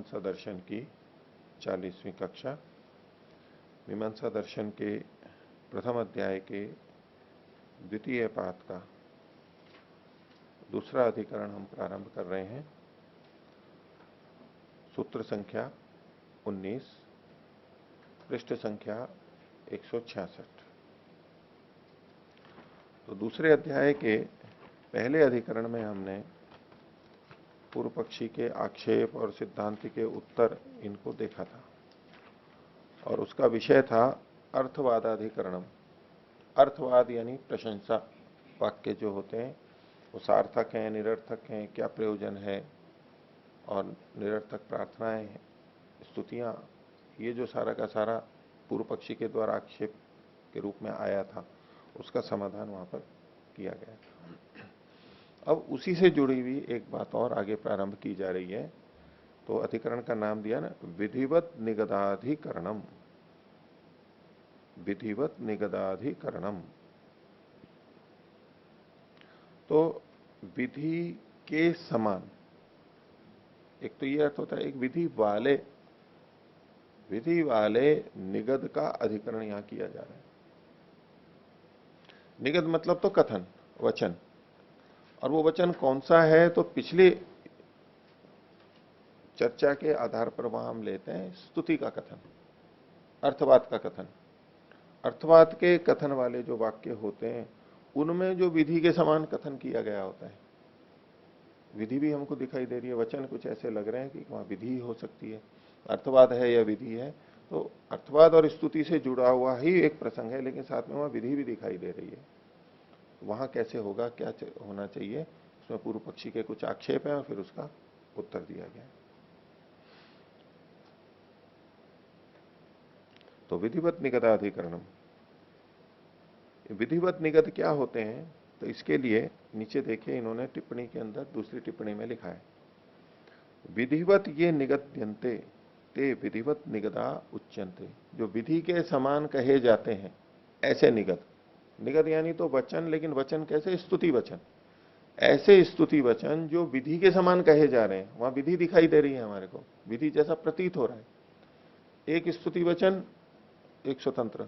मीमांसा दर्शन की 40वीं कक्षा। मीमांसा दर्शन के प्रथम अध्याय के द्वितीय पाठ का दूसरा अधिकरण हम प्रारंभ कर रहे हैं। सूत्र संख्या 19, पृष्ठ संख्या 166। तो दूसरे अध्याय के पहले अधिकरण में हमने पूर्व पक्षी के आक्षेप और सिद्धांत के उत्तर इनको देखा था और उसका विषय था अर्थवादाधिकरणम। अर्थवाद यानी प्रशंसा वाक्य जो होते हैं वो सार्थक हैं, निरर्थक हैं, क्या प्रयोजन है, और निरर्थक प्रार्थनाएं, स्तुतियां, ये जो सारा का सारा पूर्व पक्षी के द्वारा आक्षेप के रूप में आया था उसका समाधान वहां पर किया गया। अब उसी से जुड़ी हुई एक बात और आगे प्रारंभ की जा रही है। तो अधिकरण का नाम दिया ना, विधिवत निगदाधिकरणम। विधिवत निगदाधिकरणम। तो विधि के समान, एक तो यह अर्थ होता है, एक विधि वाले निगद का अधिकरण यहां किया जा रहा है। निगद मतलब तो कथन, वचन। और वो वचन कौन सा है, तो पिछली चर्चा के आधार पर वहां हम लेते हैं स्तुति का कथन, अर्थवाद का कथन। अर्थवाद के कथन वाले जो वाक्य होते हैं उनमें जो विधि के समान कथन किया गया होता है, विधि भी हमको दिखाई दे रही है, वचन कुछ ऐसे लग रहे हैं कि वहां विधि हो सकती है, अर्थवाद है या विधि है। तो अर्थवाद और स्तुति से जुड़ा हुआ ही एक प्रसंग है, लेकिन साथ में वहां विधि भी दिखाई दे रही है। वहां कैसे होगा, क्या होना चाहिए, उसमें पूर्व पक्षी के कुछ आक्षेप हैं और फिर उसका उत्तर दिया गया। तो विधिवत निगदाधिकरणम, विधिवत निगद क्या होते हैं, तो इसके लिए नीचे देखिए इन्होंने टिप्पणी के अंदर दूसरी टिप्पणी में लिखा है, विधिवत ये निगद्यन्ते ते विधिवत निगदा उच्यन्ते। जो विधि के समान कहे जाते हैं ऐसे निगद, निगद यानी तो वचन, लेकिन वचन कैसे, स्तुति वचन। ऐसे स्तुति वचन जो विधि के समान कहे जा रहे हैं, वहां विधि दिखाई दे रही है, हमारे को विधि जैसा प्रतीत हो रहा है। एक स्तुति वचन, एक स्वतंत्र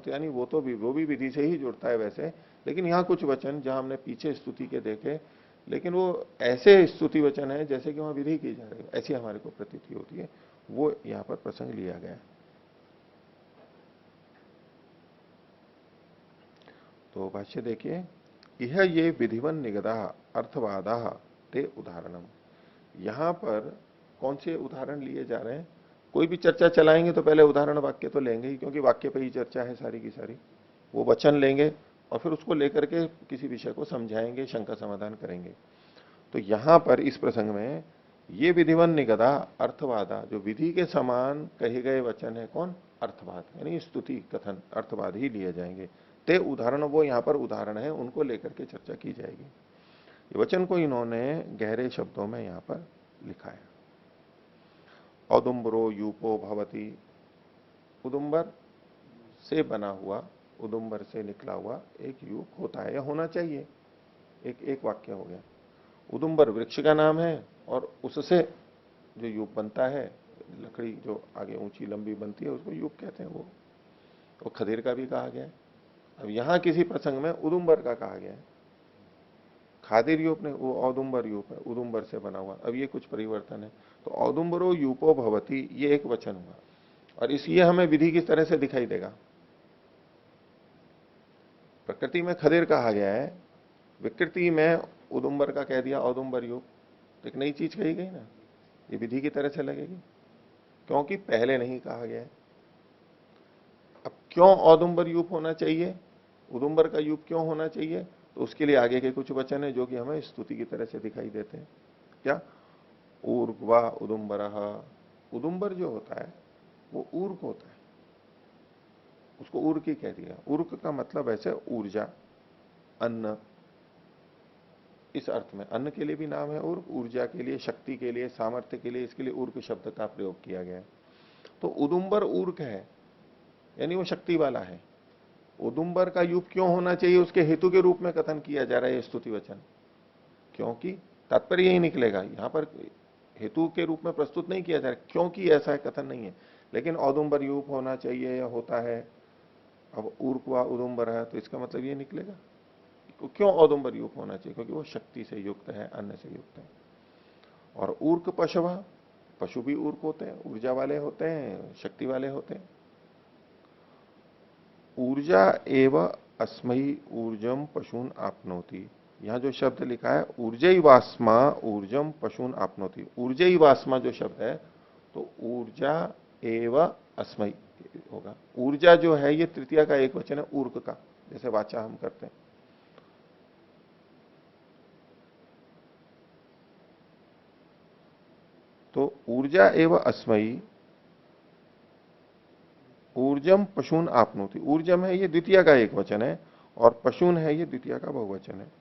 यानी वो भी विधि से ही जुड़ता है वैसे, लेकिन यहां कुछ वचन जहां हमने पीछे स्तुति के देखे, लेकिन वो ऐसे स्तुति वचन है जैसे कि वहां विधि की जा रही है, ऐसी हमारे को प्रतीति होती है। वो यहां पर प्रसंग लिया गया। तो भाष्य देखिए, यह ये विधिवन निगदा अर्थवादा ते उदाहरणम। यहां पर कौन से उदाहरण लिए जा रहे हैं, कोई भी चर्चा चलाएंगे तो पहले उदाहरण वाक्य तो लेंगे ही, क्योंकि वाक्य पे ही चर्चा है सारी की सारी। वो वचन लेंगे और फिर उसको लेकर के किसी विषय को समझाएंगे, शंका समाधान करेंगे। तो यहां पर इस प्रसंग में ये विधिवन निगदा अर्थवादा, जो विधि के समान कहे गए वचन है, कौन, अर्थवाद, यानी स्तुति कथन अर्थवाद ही लिए जाएंगे। ते उदाहरण, वो यहां पर उदाहरण है, उनको लेकर के चर्चा की जाएगी। वचन को इन्होंने गहरे शब्दों में यहां पर लिखा है। औदुम्बरो यूपो भवती, उदुम्बर से बना हुआ, उदुम्बर से निकला हुआ एक यूप होता है या होना चाहिए। एक वाक्य हो गया। उदुम्बर वृक्ष का नाम है और उससे जो यूप बनता है, लकड़ी जो आगे ऊंची लंबी बनती है, उसको यूप कहते हैं। वो खदीर का भी कहा गया है। अब यहां किसी प्रसंग में उदुम्बर का कहा गया है, खादिर यूप ने, वो औदुम्बर यूप है, उदुम्बर से बना हुआ। अब ये कुछ परिवर्तन है। तो औदुम्बरो यूपो भवती, ये एक वचन हुआ और इसलिए हमें विधि किस तरह से दिखाई देगा। प्रकृति में खदिर कहा गया है, विकृति में उदुम्बर का कह दिया, औदुम्बर यूप, तो एक नई चीज कही गई ना, ये विधि की तरह से लगेगी, क्योंकि पहले नहीं कहा गया है। अब क्यों औदुम्बर यूप होना चाहिए, उदुम्बर का यूप क्यों होना चाहिए, तो उसके लिए आगे के कुछ वचन है जो कि हमें स्तुति की तरह से दिखाई देते हैं। क्या, ऊर्ध्वा उदुम्बर, उदुम्बर जो होता है वो ऊर्क होता है, उसको ऊर्क ही कह दिया। ऊर्क का मतलब ऐसे ऊर्जा, अन्न, इस अर्थ में अन्न के लिए भी नाम है ऊर्क, ऊर्जा के लिए, शक्ति के लिए, सामर्थ्य के लिए, इसके लिए ऊर्क शब्द का प्रयोग किया गया है। तो उदुम्बर ऊर्क है, यानी वो शक्ति वाला है। उदुम्बर का यूप क्यों होना चाहिए, उसके हेतु के रूप में कथन किया जा रहा है स्तुति वचन, क्योंकि तात्पर्य यही निकलेगा। यहां पर हेतु के रूप में प्रस्तुत नहीं किया जा रहा, क्योंकि ऐसा है कथन नहीं है। लेकिन औदुंबर यूप होना चाहिए या होता है। अब ऊर्क व उदुम्बर है तो इसका मतलब ये निकलेगा तो क्यों औदुंबर यूप होना चाहिए, क्योंकि वो शक्ति से युक्त है, अन्न से युक्त है। और ऊर्क पशव, पशु भी ऊर्क होते हैं, ऊर्जा वाले होते हैं, शक्ति वाले होते हैं। ऊर्जा एव अस्मयी ऊर्जम पशून आपनोति, यहां जो शब्द लिखा है ऊर्जई वास्मा ऊर्जम पशून आपनोति, ऊर्जई वास्मा जो शब्द है तो ऊर्जा एव अस्मयी होगा। ऊर्जा जो है ये तृतीया का एक वचन है ऊर्क का, जैसे वाचा हम करते हैं। तो ऊर्जा एव अस्मयी ऊर्जम पशून आपनोति, ऊर्जम है ये द्वितीय का एक वचन है और पशून है ये द्वितीय का बहुवचन है।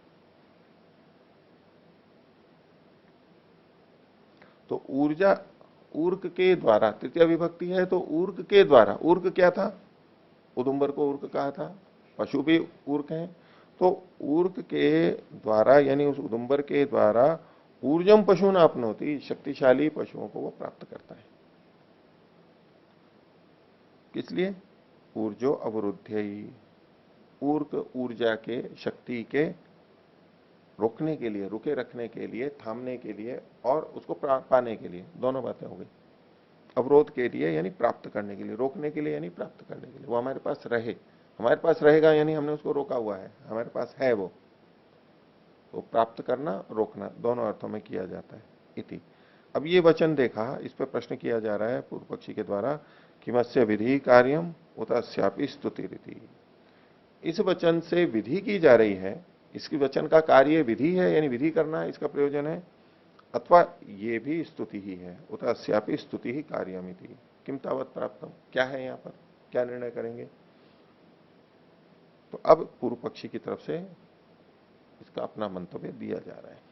तो ऊर्जा ऊर्क के द्वारा, तृतीय विभक्ति है तो ऊर्क के द्वारा, ऊर्क क्या था, उदुम्बर को ऊर्क कहा था, पशु भी ऊर्क है। तो ऊर्क के द्वारा यानी उस उदुम्बर के द्वारा ऊर्जम पशून आपनोति, शक्तिशाली पशुओं को वो प्राप्त करता है। किस लिए, ऊर्जो अवरुद्ध, ऊर्क ऊर्जा के, शक्ति के रोकने के लिए, रुके रखने के लिए, थामने के लिए और उसको पाने के लिए, दोनों बातें हो गई। अवरोध के लिए यानी प्राप्त करने के लिए, रोकने के लिए यानी प्राप्त करने के लिए, वो हमारे पास रहे, हमारे पास रहेगा यानी हमने उसको रोका हुआ है, हमारे पास है वो। तो प्राप्त करना, रोकना, दोनों अर्थों में किया जाता है इति। अब ये वचन देखा, इस पर प्रश्न किया जा रहा है पूर्व पक्षी के द्वारा कि मत्स्य विधि कार्यम उत अस्यापि स्तुति रीति। इस वचन से विधि की जा रही है, इसकी वचन का कार्य विधि है यानी विधि करना इसका प्रयोजन है, अथवा ये भी स्तुति ही है। उत अस्यापि स्तुति ही कार्यमिति किम तावत प्राप्तम, क्या है यहां पर, क्या निर्णय करेंगे। तो अब पूर्व पक्षी की तरफ से इसका अपना मंतव्य दिया जा रहा है।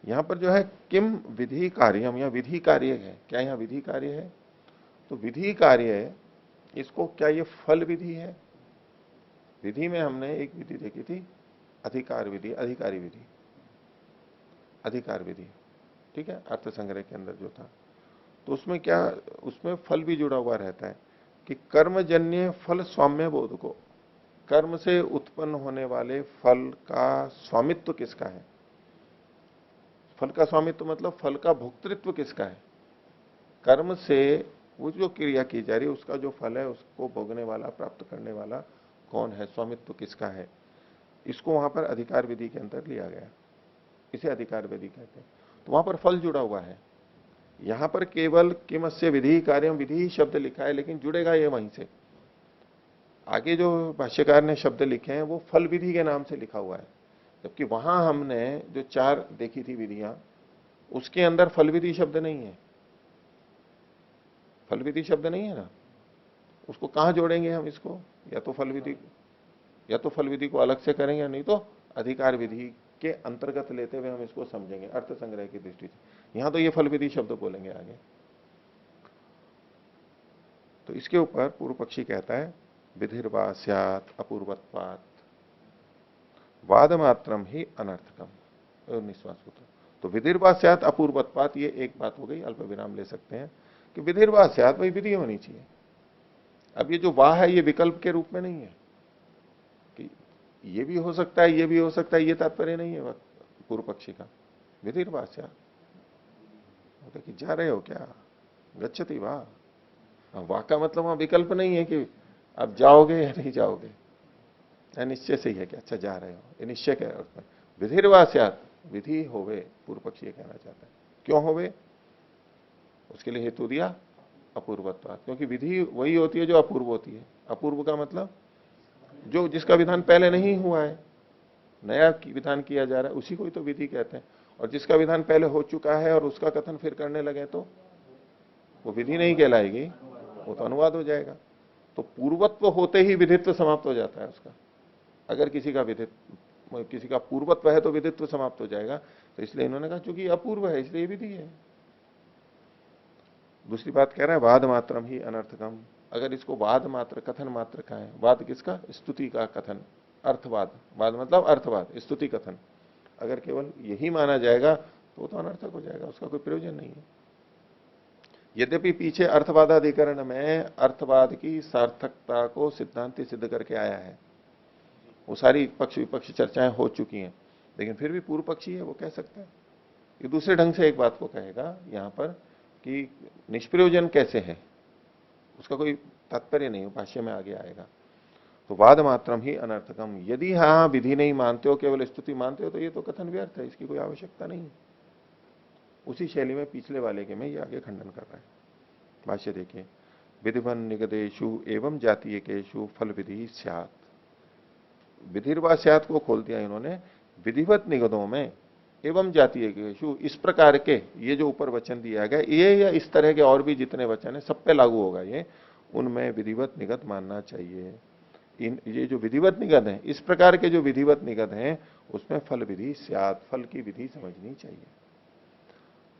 यहां पर जो है किम विधि कार्यम या विधि कार्य है, क्या यहां विधि कार्य है, तो विधि कार्य है इसको, क्या ये फल विधि है। विधि में हमने एक विधि देखी थी, अधिकार विधि, अधिकारी विधि, अधिकार विधि, ठीक है, अर्थ संग्रह के अंदर जो था। तो उसमें क्या, उसमें फल भी जुड़ा हुआ रहता है कि कर्मजन्य फल स्वाम्य बोध को, कर्म से उत्पन्न होने वाले फल का स्वामित्व किसका है। फल का स्वामित्व मतलब फल का भोक्तृत्व किसका है। कर्म से वो जो क्रिया की जा रही है उसका जो फल है उसको भोगने वाला, प्राप्त करने वाला कौन है, स्वामित्व किसका है। इसको वहां पर अधिकार विधि के अंदर लिया गया, इसे अधिकार विधि कहते हैं। तो वहां पर फल जुड़ा हुआ है। यहां पर केवल किमस्य विधि कार्यम विधि शब्द लिखा है, लेकिन जुड़ेगा ये वहीं से। आगे जो भाष्यकार ने शब्द लिखे हैं वो फल विधि के नाम से लिखा हुआ है, जबकि वहां हमने जो 4 देखी थी विधियां उसके अंदर फल विधि शब्द नहीं है, फल विधि शब्द नहीं है ना। उसको कहां जोड़ेंगे हम इसको, या तो फल विधि, या तो फल विधि को अलग से करेंगे, नहीं तो अधिकार विधि के अंतर्गत लेते हुए हम इसको समझेंगे अर्थ संग्रह की दृष्टि से। यहां तो ये फल विधि शब्द बोलेंगे आगे। तो इसके ऊपर पूर्व पक्षी कहता है विधिर्वा स्यात् अपूर्वत्वात् वाद मात्रम ही अनर्थकम, 19वां सूत्र। तो विधिर्वा स्यात् अपूर्वत्वात्, ये एक बात हो गई, अल्प विराम ले सकते हैं कि विधिर्वा स्यात् वही विधि होनी चाहिए। अब ये जो वाह है ये विकल्प के रूप में नहीं है कि ये भी हो सकता है, ये भी हो सकता है, ये तात्पर्य नहीं है पूर्व पक्षी का। विधिर्वा स्यात् कि जा रहे हो क्या, गच्छति वाह, वाह का मतलब वहां विकल्प नहीं है कि आप जाओगे या नहीं जाओगे, निश्चय से ही है कि अच्छा जा रहे हो, ये निश्चय के अर्थ में। विधिर्वा स्यात्, विधि होवे, पूर्व पक्षी ये कहना चाहता है। क्यों होवे, उसके लिए हेतु दिया अपूर्वत्व, क्योंकि विधि वही होती है जो अपूर्व होती है। अपूर्व का मतलब जो, जिसका विधान पहले नहीं हुआ है, नया विधान किया जा रहा है, उसी को ही तो विधि कहते हैं। और जिसका विधान पहले हो चुका है और उसका कथन फिर करने लगे तो वो विधि नहीं कहलाएगी, वो तो अनुवाद हो जाएगा। तो पूर्वत्व होते ही विधित्व समाप्त हो जाता है उसका। अगर किसी का विधित्व, किसी का पूर्वत्व है तो विधित्व समाप्त हो जाएगा। तो इसलिए इन्होंने कहा चूंकि अपूर्व है इसलिए विधि है। दूसरी बात कह रहा है वाद मात्रम ही अनर्थकम, अगर इसको वाद मात्र, कथन मात्र का है, वाद किसका, स्तुति का कथन, अर्थवाद, वाद मतलब अर्थवाद, स्तुति कथन, अगर केवल यही माना जाएगा तो वो तो अनर्थक हो जाएगा, उसका कोई प्रयोजन नहीं है। यद्यपि पीछे अर्थवादाधिकरण में अर्थवाद की सार्थकता को सिद्धांत सिद्ध करके आया है, वो सारी पक्ष विपक्ष चर्चाएं हो चुकी हैं, लेकिन फिर भी पूर्व पक्षी है, वो कह सकता है। ये दूसरे ढंग से एक बात को कहेगा यहां पर कि निष्प्रयोजन कैसे है, उसका कोई तात्पर्य नहीं, भाष्य में आगे आएगा। तो वाद मात्रम ही अनर्थकम, यदि हाँ विधि नहीं मानते हो, केवल स्तुति मानते हो, तो ये तो कथन व्यर्थ है, इसकी कोई आवश्यकता नहीं है। उसी शैली में पिछले वाले के में ये आगे खंडन कर रहा है। भाष्य देखिए, विधिवन निगदेशु एवं जातीयकेशु फल विधि स्यात्, विधिर्वा स्यात् को खोल दिया इन्होंने, विधिवत निगदों में एवं जातीयकेशु, इस प्रकार के ये जो ऊपर वचन दिया गया, ये या इस तरह के और भी जितने वचन है सब पे लागू होगा ये, उनमें विधिवत निगत मानना चाहिए। ये जो विधिवत निगत है, इस प्रकार के जो विधिवत निगत हैं, उसमें फल विधि स्यात्, फल की विधि समझनी चाहिए।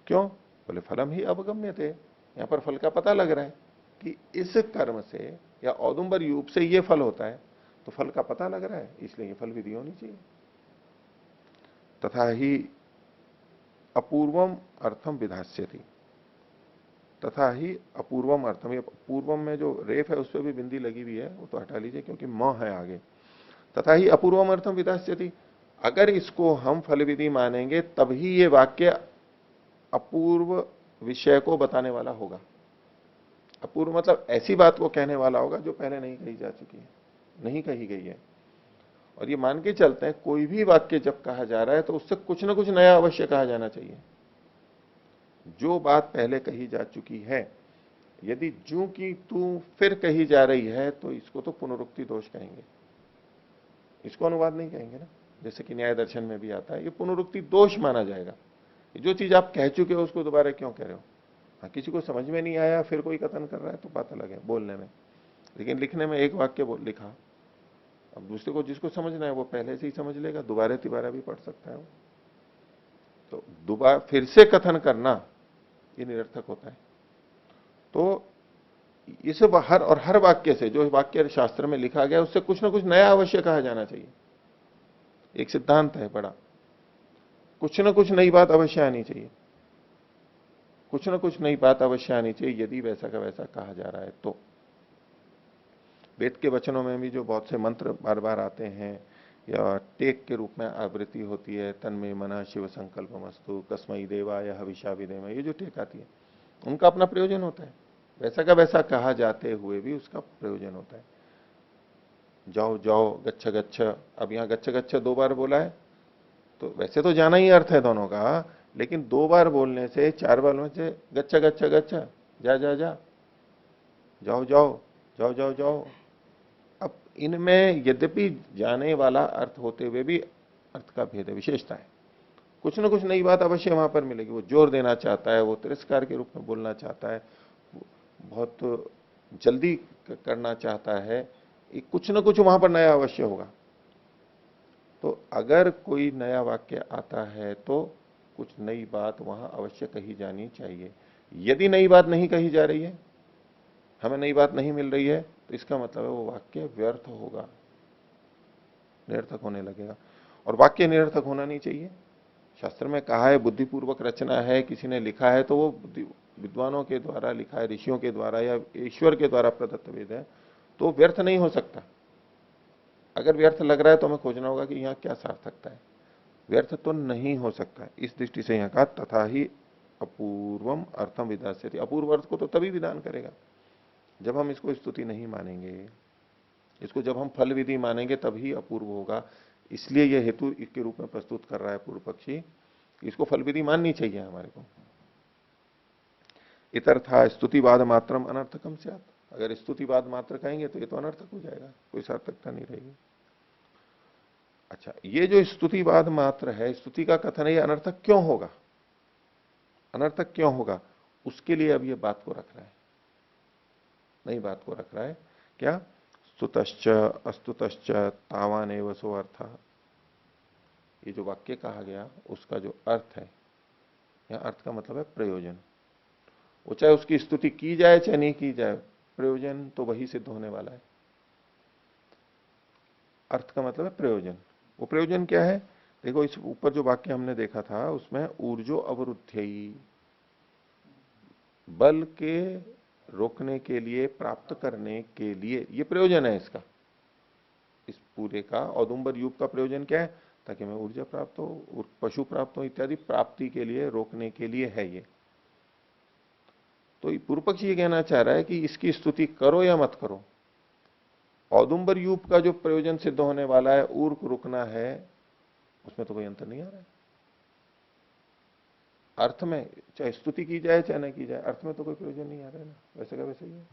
क्यों? बोले फलम ही अवगम्य थे, यहां पर फल का पता लग रहा है कि इस कर्म से या औदुंबर यूप से ये फल होता है, तो फल का पता लग रहा है, इसलिए ये फल विधि होनी चाहिए। तथा ही अपूर्वम अर्थम विधास्यति, तथा ही अपूर्वम अर्थम, ये पूर्वम में जो रेफ है उस पर भी बिंदी लगी हुई है, वो तो हटा लीजिए क्योंकि म है आगे। तथा ही अपूर्वम अर्थम विधास्यति, अगर इसको हम फल विधि मानेंगे तभी ये वाक्य अपूर्व विषय को बताने वाला होगा। अपूर्व मतलब ऐसी बात को कहने वाला होगा जो पहले नहीं कही जा चुकी है, नहीं कही गई है। और ये मान के चलते हैं कोई भी वाक्य जब कहा जा रहा है तो उससे कुछ ना कुछ नया अवश्य कहा जाना चाहिए। जो बात पहले कही जा चुकी है, यदि जू की तू फिर कही जा रही है, तो इसको तो पुनरुक्ति दोष कहेंगे, इसको अनुवाद नहीं कहेंगे ना। जैसे कि न्याय दर्शन में भी आता है, ये पुनरुक्ति दोष माना जाएगा। जो चीज आप कह चुके हो उसको दोबारा क्यों कह रहे हो? हाँ, किसी को समझ में नहीं आया फिर कोई कथन कर रहा है तो बात अलग है बोलने में, लेकिन लिखने में एक वाक्य लिखा, अब दूसरे को जिसको समझना है वो पहले से ही समझ लेगा, दोबारा तिबारा भी पढ़ सकता है वो। तो दोबारा फिर से कथन करना ये निरर्थक होता है। तो इस हर वाक्य से, जो वाक्य शास्त्र में लिखा गया उससे कुछ ना कुछ नया अवश्य कहा जाना चाहिए। एक सिद्धांत है बड़ा, कुछ ना कुछ नई बात अवश्य आनी चाहिए, कुछ ना कुछ नई बात अवश्य आनी चाहिए, यदि वैसा का वैसा कहा जा रहा है तो। वेद के वचनों में भी जो बहुत से मंत्र बार बार आते हैं या टेक के रूप में आवृत्ति होती है, तन्मे मना शिव संकल्पमस्तु कस्मई देवाय हविषा विदेम, ये जो टेक आती है उनका अपना प्रयोजन होता है, वैसा का वैसा कहा जाते हुए भी उसका प्रयोजन होता है। जाओ जाओ, गच्छ गच्छ, अब यहां गच्छ गच्छ 2 बार बोला है, तो वैसे तो जाना ही अर्थ है दोनों का, लेकिन 2 बार बोलने से 4 बार में से गच्छ गच्छ गच्छ, जा जा जा, जाओ जाओ, जाओ जाओ जाओ। अब इनमें यद्यपि जाने वाला अर्थ होते हुए भी अर्थ का भेद है, विशेषता है। कुछ ना कुछ नई बात अवश्य वहां पर मिलेगी, वो जोर देना चाहता है, वो तिरस्कार के रूप में बोलना चाहता है, बहुत जल्दी करना चाहता है, कुछ ना कुछ वहां पर नया अवश्य होगा। तो अगर कोई नया वाक्य आता है तो कुछ नई बात वहां अवश्य कही जानी चाहिए। यदि नई बात नहीं कही जा रही है, हमें नई बात नहीं मिल रही है, तो इसका मतलब है वो वाक्य व्यर्थ होगा, निरर्थक होने लगेगा। और वाक्य निरर्थक होना नहीं चाहिए। शास्त्र में कहा है बुद्धिपूर्वक रचना है, किसी ने लिखा है तो वो विद्वानों के द्वारा लिखा है, ऋषियों के द्वारा या ईश्वर के द्वारा प्रदत्त वेद है, तो व्यर्थ नहीं हो सकता। अगर व्यर्थ लग रहा है तो हमें खोजना होगा कि यहाँ क्या सार्थकता है, व्यर्थ तो नहीं हो सकता है। इस दृष्टि से यहाँ कहा तथा ही अपूर्वम अर्थम विधास्यति, अपूर्व अर्थ को तो तभी विधान करेगा जब हम इसको स्तुति नहीं मानेंगे, इसको जब हम फल विधि मानेंगे तभी अपूर्व होगा। इसलिए यह हेतु इसके रूप में प्रस्तुत कर रहा है पूर्व पक्षी, इसको फल विधि माननी चाहिए हमारे को। इतर्था स्तुतिवाद मात्रम अनर्थकम स्यात्, अगर स्तुतिवाद मात्र कहेंगे तो ये तो अनर्थक हो जाएगा, कोई सार्थकता नहीं रहेगी। अच्छा, ये जो स्तुतिवाद मात्र है, स्तुति का कथन है, ये अनर्थक क्यों होगा, अनर्थक क्यों होगा, उसके लिए अब ये बात को रख रहा है, नई बात को रख रहा है। क्या? स्तुतश्च अस्तुतश्च तावान एव सो अर्थ, ये जो वाक्य कहा गया उसका जो अर्थ है, यहां अर्थ का मतलब है प्रयोजन। वो चाहे उसकी स्तुति की जाए चाहे नहीं की जाए, प्रयोजन तो वही सिद्ध होने वाला है। अर्थ का मतलब है प्रयोजन। वो प्रयोजन क्या है? देखो इस ऊपर जो वाक्य हमने देखा था उसमें ऊर्जो अवरुद्धयी, बल के रोकने के लिए, प्राप्त करने के लिए, ये प्रयोजन है इसका। इस पूरे का औदुंबर युग का प्रयोजन क्या है? ताकि मैं ऊर्जा प्राप्त हो, पशु प्राप्त हो इत्यादि, प्राप्ति के लिए, रोकने के लिए है ये। तो पूर्व पक्षी ये कहना चाह रहा है कि इसकी स्तुति करो या मत करो, औदुंबर युग का जो प्रयोजन सिद्ध होने वाला है, ऊर्क रुकना है, उसमें तो कोई अंतर नहीं आ रहा है। अर्थ में चाहे स्तुति की जाए चाहे न की जाए, अर्थ में तो कोई प्रयोजन नहीं आ रहा है ना, वैसे का वैसे ही है।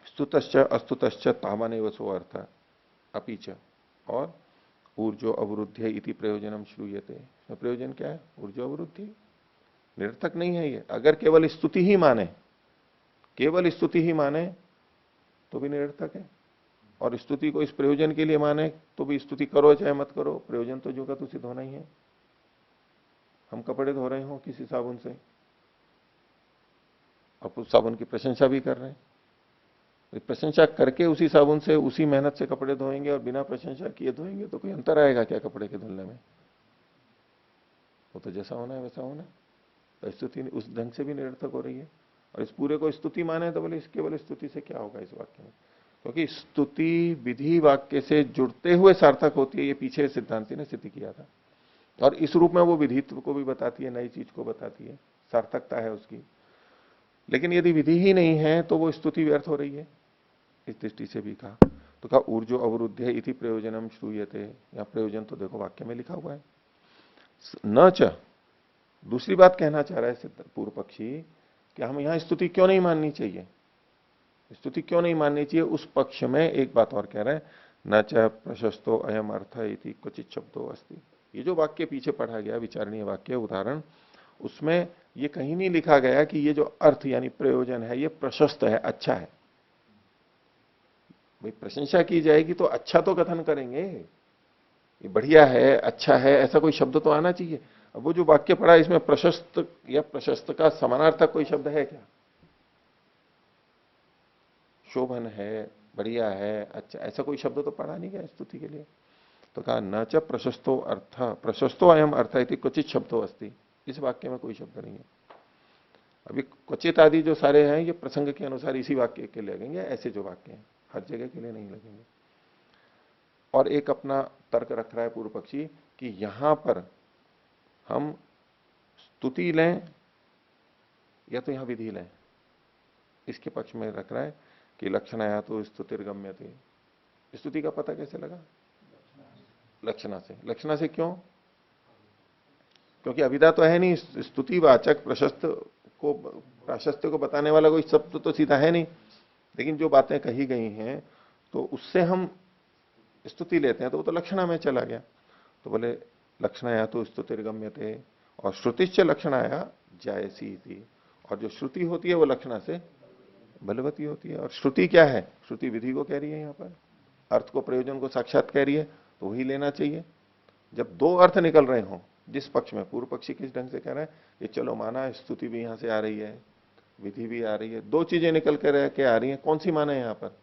स्तुतश्च अस्तुतश्च तावानेव सो अर्थ अपीच, और ऊर्जो अवरुद्ध इति प्रयोजनम श्रूयते। इसमें प्रयोजन क्या है? ऊर्जो अवरुद्धि, निरर्थक नहीं है ये। अगर केवल स्तुति ही माने, केवल स्तुति ही माने तो भी निरर्थक है, और स्तुति को इस प्रयोजन के लिए माने तो भी, स्तुति करो चाहे मत करो, प्रयोजन तो जो का तो सिद्ध होना ही है। हम कपड़े धो रहे हो किसी साबुन से, अब उस साबुन की प्रशंसा भी कर रहे हैं, प्रशंसा करके उसी साबुन से उसी मेहनत से कपड़े धोएंगे और बिना प्रशंसा किए धोएंगे तो कोई अंतर आएगा क्या कपड़े के धुलने में? वो तो जैसा होना है वैसा होना है। तो स्तुति उस ढंग से भी निरर्थक हो रही है। और इस पूरे को स्तुति माने तो बोले इस केवल स्तुति से क्या होगा इस वाक्य में? क्योंकि स्तुति विधि वाक्य से जुड़ते हुए सार्थक होती है, ये पीछे सिद्धांति ने सिद्ध किया था। और इस रूप में वो विधित्व को भी बताती है, नई चीज को बताती है, सार्थकता है उसकी। लेकिन यदि विधि ही नहीं है तो वो स्तुति व्यर्थ हो रही है, इस दृष्टि से भी कहा। तो कहा ऊर्जो अवरुद्ध है इति प्रयोजनम श्रूयते, या प्रयोजन तो देखो वाक्य में लिखा हुआ है। न च, दूसरी बात कहना चाह रहा है पूर्व पक्षी कि हम यहां स्तुति क्यों नहीं माननी चाहिए, स्तुति क्यों नहीं माननी चाहिए, उस पक्ष में एक बात और कह रहे हैं, न च प्रशस्तो अयम अर्थ इति क्वचित शब्दो अस्ति। ये जो वाक्य पीछे पढ़ा गया विचारणीय वाक्य उदाहरण, उसमें ये कहीं नहीं लिखा गया कि ये जो अर्थ यानी प्रयोजन है ये प्रशस्त है, अच्छा है। भाई प्रशंसा की जाएगी तो अच्छा तो कथन करेंगे, ये बढ़िया है, अच्छा है, ऐसा कोई शब्द तो आना चाहिए। अब वो जो वाक्य पढ़ा इसमें प्रशस्त या प्रशस्त का समानार्थक कोई शब्द है क्या? शोभन है, बढ़िया है, अच्छा, ऐसा कोई शब्द तो पढ़ा नहीं गया स्तुति के लिए। तो कहा न च प्रशस्तो अर्थ, प्रशस्तो अयम अर्थ इति क्वचित शब्दो अस्ति, इस वाक्य में कोई शब्द नहीं है। अभी क्वचित आदि जो सारे हैं ये प्रसंग के अनुसार इसी वाक्य के लगेंगे, ऐसे जो वाक्य हैं हर जगह के लिए नहीं लगेंगे। और एक अपना तर्क रख रहा है पूर्व पक्षी कि यहां पर हम स्तुति लें या तो यहां विधि लें, इसके पक्ष में रख रहा है कि लक्षणाया तो स्तुतिर्गम्य थे। स्तुति का पता कैसे लगा? लक्षणा से। लक्षणा से क्यों? क्योंकि अभिधा तो है नहीं, स्तुतिवाचक प्रशस्त को, प्राशस्त्य को बताने वाला कोई शब्द तो सीधा है नहीं, लेकिन जो बातें कही गई हैं तो उससे हम स्तुति लेते हैं तो वो तो लक्षणा में चला गया। तो बोले लक्षणाया तो स्तुतिर्गम्य थे, और श्रुतिश्च लक्षणाया जायसी थी, और जो श्रुति होती है वो लक्षणा से बलवती होती है। और श्रुति क्या है? श्रुति विधि को कह रही है, यहाँ पर अर्थ को, प्रयोजन को साक्षात कह रही है, तो वही लेना चाहिए। जब दो अर्थ निकल रहे हों, जिस पक्ष में पूर्व पक्षी किस ढंग से कह रहा है कि चलो माना स्तुति भी यहां से आ रही है, विधि भी आ रही है, दो चीजें निकल के आ रही हैं, कौन सी माना है यहां पर?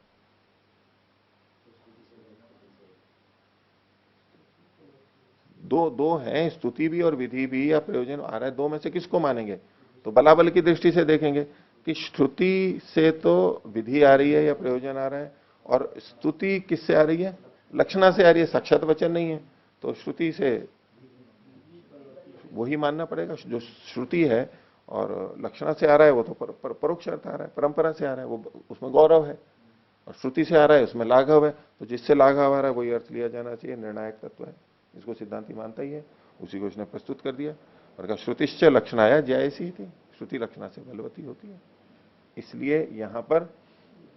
दो दो हैं, स्तुति भी और विधि भी, या प्रयोजन आ रहा है, दो में से किसको मानेंगे? तो बलाबल की दृष्टि से देखेंगे कि श्रुति से तो विधि आ रही है या प्रयोजन आ रहा है, और स्तुति किससे आ रही है? लक्षणा से आ रही है, साक्षात वचन नहीं है। तो श्रुति से वही मानना पड़ेगा जो श्रुति है, और लक्षणा से आ रहा है वो तो परोक्ष अर्थ आ रहा है, परंपरा से आ रहा है, वो उसमें गौरव है। और श्रुति से आ रहा है उसमें लाघव है, तो जिससे लाघव आ रहा है वही अर्थ लिया जाना चाहिए, निर्णायक तत्व है, इसको सिद्धांति मानता ही है, उसी को उसने प्रस्तुत कर दिया। और कहा श्रुतिश्च लक्षणाया जयसी थी, श्रुति लक्षणा से बलवती होती है, इसलिए यहां पर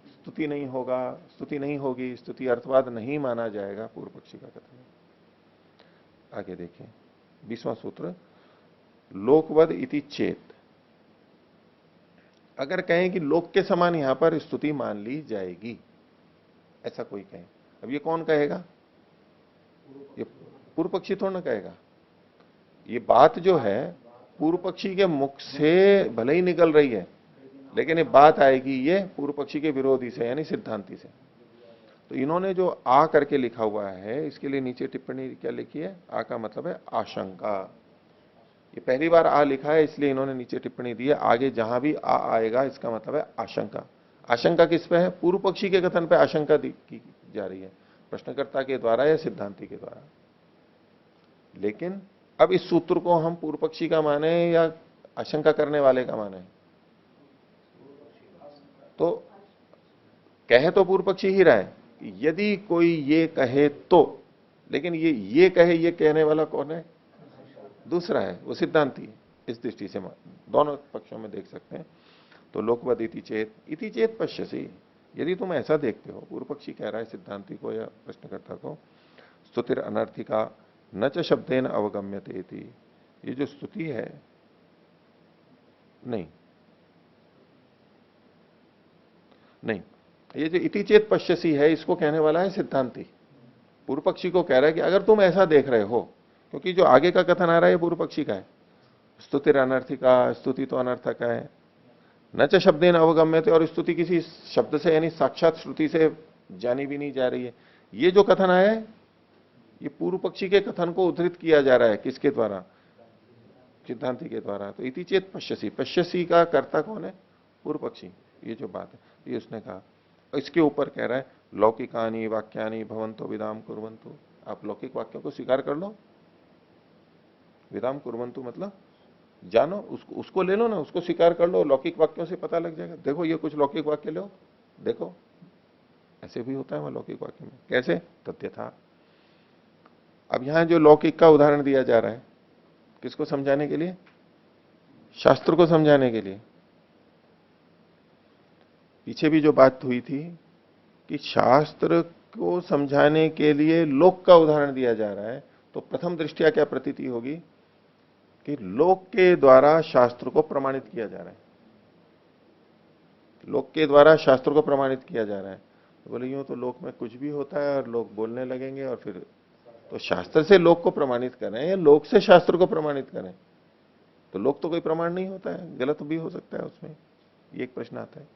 स्तुति नहीं होगा, स्तुति नहीं होगी, स्तुति अर्थवाद नहीं माना जाएगा, पूर्व पक्षी का कथन है। आगे देखिए 20वां सूत्र, लोकवद इति चेत, अगर कहें कि लोक के समान यहां पर स्तुति मान ली जाएगी, ऐसा कोई कहे, अब ये कौन कहेगा? ये पूर्व पक्षी थोड़ा ना कहेगा। ये बात जो है पूर्व पक्षी के मुख से भले ही निकल रही है, लेकिन ये बात आएगी ये पूर्व पक्षी के विरोधी से, यानी सिद्धांति से। तो इन्होंने जो आ करके लिखा हुआ है, इसके लिए नीचे टिप्पणी क्या लिखी है? आ का मतलब है आशंका। ये पहली बार आ लिखा है, इसलिए इन्होंने नीचे टिप्पणी दी है, आगे जहां भी आ आएगा इसका मतलब है आशंका। आशंका किस पे है? पूर्व पक्षी के कथन पे आशंका की जा रही है, प्रश्नकर्ता के द्वारा या सिद्धांति के द्वारा। लेकिन अब इस सूत्र को हम पूर्व पक्षी का माने या आशंका करने वाले का माने? तो कहे तो पूर्व पक्षी ही रहा है कि यदि कोई ये कहे तो, लेकिन ये कहे, ये कहने वाला कौन है? दूसरा है, वो सिद्धांति है। इस दृष्टि से दोनों पक्षों में देख सकते हैं। तो लोकवद इति चेत पश्यसि, यदि तुम ऐसा देखते हो, पूर्व पक्षी कह रहा है सिद्धांति को या प्रश्नकर्ता को, स्तुतिर अनर्थिका न च शब्देन अवगम्यते इति, ये जो स्तुति है, नहीं नहीं, ये जो इति चेत पश्यसि है, इसको कहने वाला है सिद्धांति। पूर्व पक्षी को कह रहा है कि अगर तुम ऐसा देख रहे हो, क्योंकि जो आगे का कथन आ रहा है पूर्व पक्षी का है, स्तुतिर अनर्थिका, स्तुति तो अनर्थक है, न च शब्देन अवगम्यते, और स्तुति किसी शब्द से यानी साक्षात श्रुति से जानी भी नहीं जा रही है। ये जो कथन आया है, ये पूर्व पक्षी के कथन को उद्धृत किया जा रहा है, किसके द्वारा? सिद्धांति के द्वारा। तो इति चेत पश्यसि, पश्यसि का कर्ता कौन है? पूर्व पक्षी। ये जो बात है ये उसने कहा। इसके ऊपर कह रहा है लौकिकानि वाक्यानि भवन्तो विदाम कुर्वन्तु, आप लौकिक वाक्यों को स्वीकार कर लो। विदाम कुर्वन्तु मतलब जानो, उसको ले लो ना, उसको स्वीकार कर लो, लौकिक वाक्यों से पता लग जाएगा। देखो ये कुछ लौकिक वाक्य लो, देखो ऐसे भी होता है वहां लौकिक वाक्य में। कैसे? तथ्यथा। अब यहां जो लौकिक का उदाहरण दिया जा रहा है, किसको समझाने के लिए? शास्त्र को समझाने के लिए। पीछे भी जो बात हुई थी कि शास्त्र को समझाने के लिए लोक का उदाहरण दिया जा रहा है, तो प्रथम दृष्टिया क्या प्रतीति होगी कि लोक के द्वारा शास्त्र को प्रमाणित किया जा रहा है। लोक के द्वारा शास्त्र को प्रमाणित किया जा रहा है। तो बोले यूं तो लोक में कुछ भी होता है और लोग बोलने लगेंगे, और फिर तो शास्त्र से लोक को प्रमाणित करें या लोक से शास्त्र को प्रमाणित करें? तो लोक तो कोई प्रमाण नहीं होता है, गलत भी हो सकता है उसमें। ये एक प्रश्न आता है।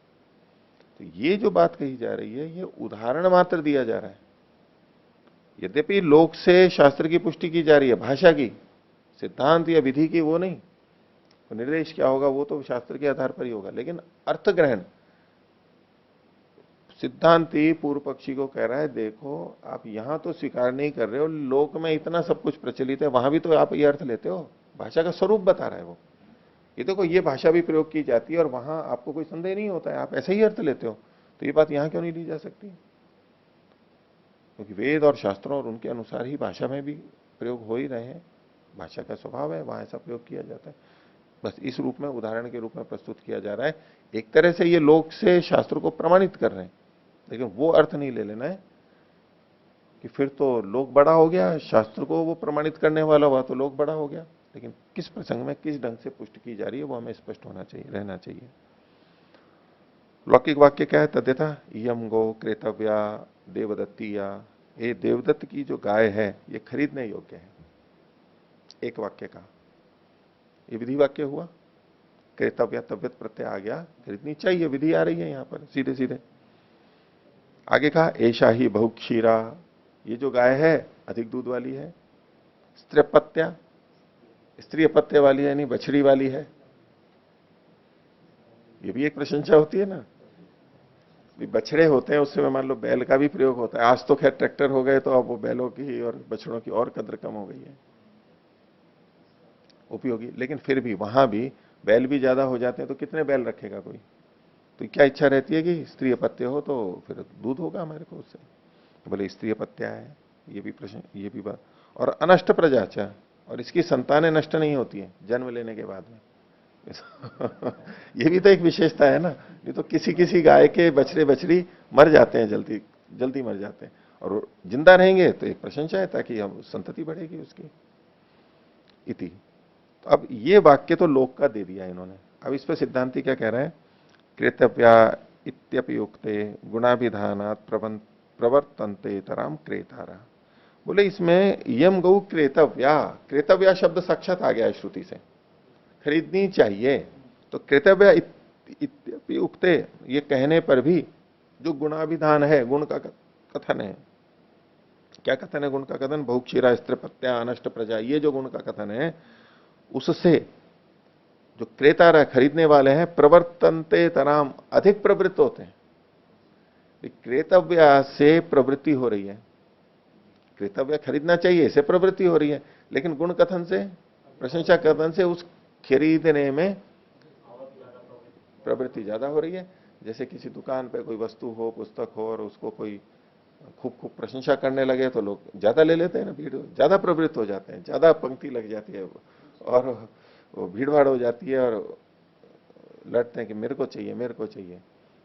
तो ये जो बात कही जा रही है, ये उदाहरण मात्र दिया जा रहा है। यद्यपि लोक से शास्त्र की पुष्टि की जा रही है, भाषा की, सिद्धांत या विधि की वो नहीं। तो निर्देश क्या होगा वो तो शास्त्र के आधार पर ही होगा, लेकिन अर्थ ग्रहण सिद्धांति पूर्व पक्षी को कह रहा है, देखो आप यहां तो स्वीकार नहीं कर रहे हो, लोक में इतना सब कुछ प्रचलित है, वहां भी तो आप ये अर्थ लेते हो। भाषा का स्वरूप बता रहा है वो। ये देखो ये भाषा भी प्रयोग की जाती है और वहां आपको कोई संदेह नहीं होता है, आप ऐसे ही अर्थ लेते हो, तो ये बात यहां क्यों नहीं ली जा सकती? क्योंकि वेद और शास्त्रों और उनके अनुसार ही भाषा में भी प्रयोग हो ही रहे हैं। भाषा का स्वभाव है, वहां ऐसा प्रयोग किया जाता है। बस इस रूप में उदाहरण के रूप में प्रस्तुत किया जा रहा है। एक तरह से ये लोक से शास्त्र को प्रमाणित कर रहे हैं, लेकिन वो अर्थ नहीं ले लेना है कि फिर तो लोक बड़ा हो गया, शास्त्र को वो प्रमाणित करने वाला हुआ तो लोक बड़ा हो गया। लेकिन किस प्रसंग में किस ढंग से पुष्टि की जा रही है वो हमें स्पष्ट होना चाहिए, रहना चाहिए। लौकिक वाक्य क्या है? तद्यथा यम गो क्रेतव्या देवदत्तिया, ये देवदत्त की जो गाय है ये खरीदने योग्य है। एक वाक्य का ये विधि वाक्य हुआ। क्रेतव्या तबियत प्रत्यय आ गया, खरीदनी चाहिए, विधि आ रही है यहां पर सीधे सीधे। आगे कहा ऐशा ही बहुक्षीरा, ये जो गाय है अधिक दूध वाली है। स्त्रीपत्या, स्त्री अपत्य वाली है, यानी बछड़ी वाली है। ये भी एक प्रशंसा होती है ना। बछड़े होते हैं उससे मान लो बैल का भी प्रयोग होता है। आज तो खैर ट्रैक्टर हो गए, तो अब वो बैलों की और बछड़ों की और कद्र कम हो गई है, उपयोगी। लेकिन फिर भी वहां भी बैल भी ज्यादा हो जाते हैं, तो कितने बैल रखेगा कोई? तो क्या इच्छा रहती है कि स्त्री अपत्य हो तो फिर दूध होगा हमारे को उससे। तो बोले स्त्री अपत्या है, ये भी प्रश्न, ये भी बात। और अनष्ट प्रजाचा, और इसकी संतानें नष्ट नहीं होती है जन्म लेने के बाद में। ये भी तो एक विशेषता है ना। ये तो किसी किसी गाय के बछड़े बछड़ी मर जाते हैं, जल्दी जल्दी मर जाते हैं, और जिंदा रहेंगे तो एक प्रशंसा है, ताकि हम संतति बढ़ेगी उसकी। इति, तो अब ये वाक्य तो लोक का दे दिया इन्होंने। अब इस पर सिद्धांति क्या कह रहे हैं? कृतव्या इत्यपि उक्ते गुणाभिधानात् प्रवर्तन्ते तराम क्रेतारा। बोले इसमें यम गौ क्रेतव्या, क्रेतव्या शब्द साक्षात आ गया है श्रुति से, खरीदनी चाहिए। तो कृतव्य इत्यपि उक्ते, ये कहने पर भी जो गुणाभिधान है, गुण का कथन है। क्या कथन है गुण का कथन? बहुक्षीरा स्त्रीपत्या अनष्ट प्रजा, ये जो गुण का कथन है उससे जो क्रेता खरीदने वाले हैं प्रवर्तनते तराम, अधिक प्रवृत्त होते हैं। क्रेतव्य से प्रवृत्ति हो रही है, क्रेतव्य खरीदना चाहिए इसे प्रवृत्ति हो रही है, लेकिन गुण कथन से, प्रशंसा कथन से उस खरीदने में प्रवृत्ति ज्यादा हो रही है। जैसे किसी दुकान पे कोई वस्तु हो, पुस्तक हो, और उसको कोई खूब खूब प्रशंसा करने लगे तो लोग ज्यादा ले लेते हैं ना, भीड़ ज्यादा प्रवृत्त हो जाते हैं, ज्यादा पंक्ति लग जाती है और वो भीड़ भाड़ हो जाती है और लड़ते हैं कि मेरे को चाहिए, मेरे को चाहिए।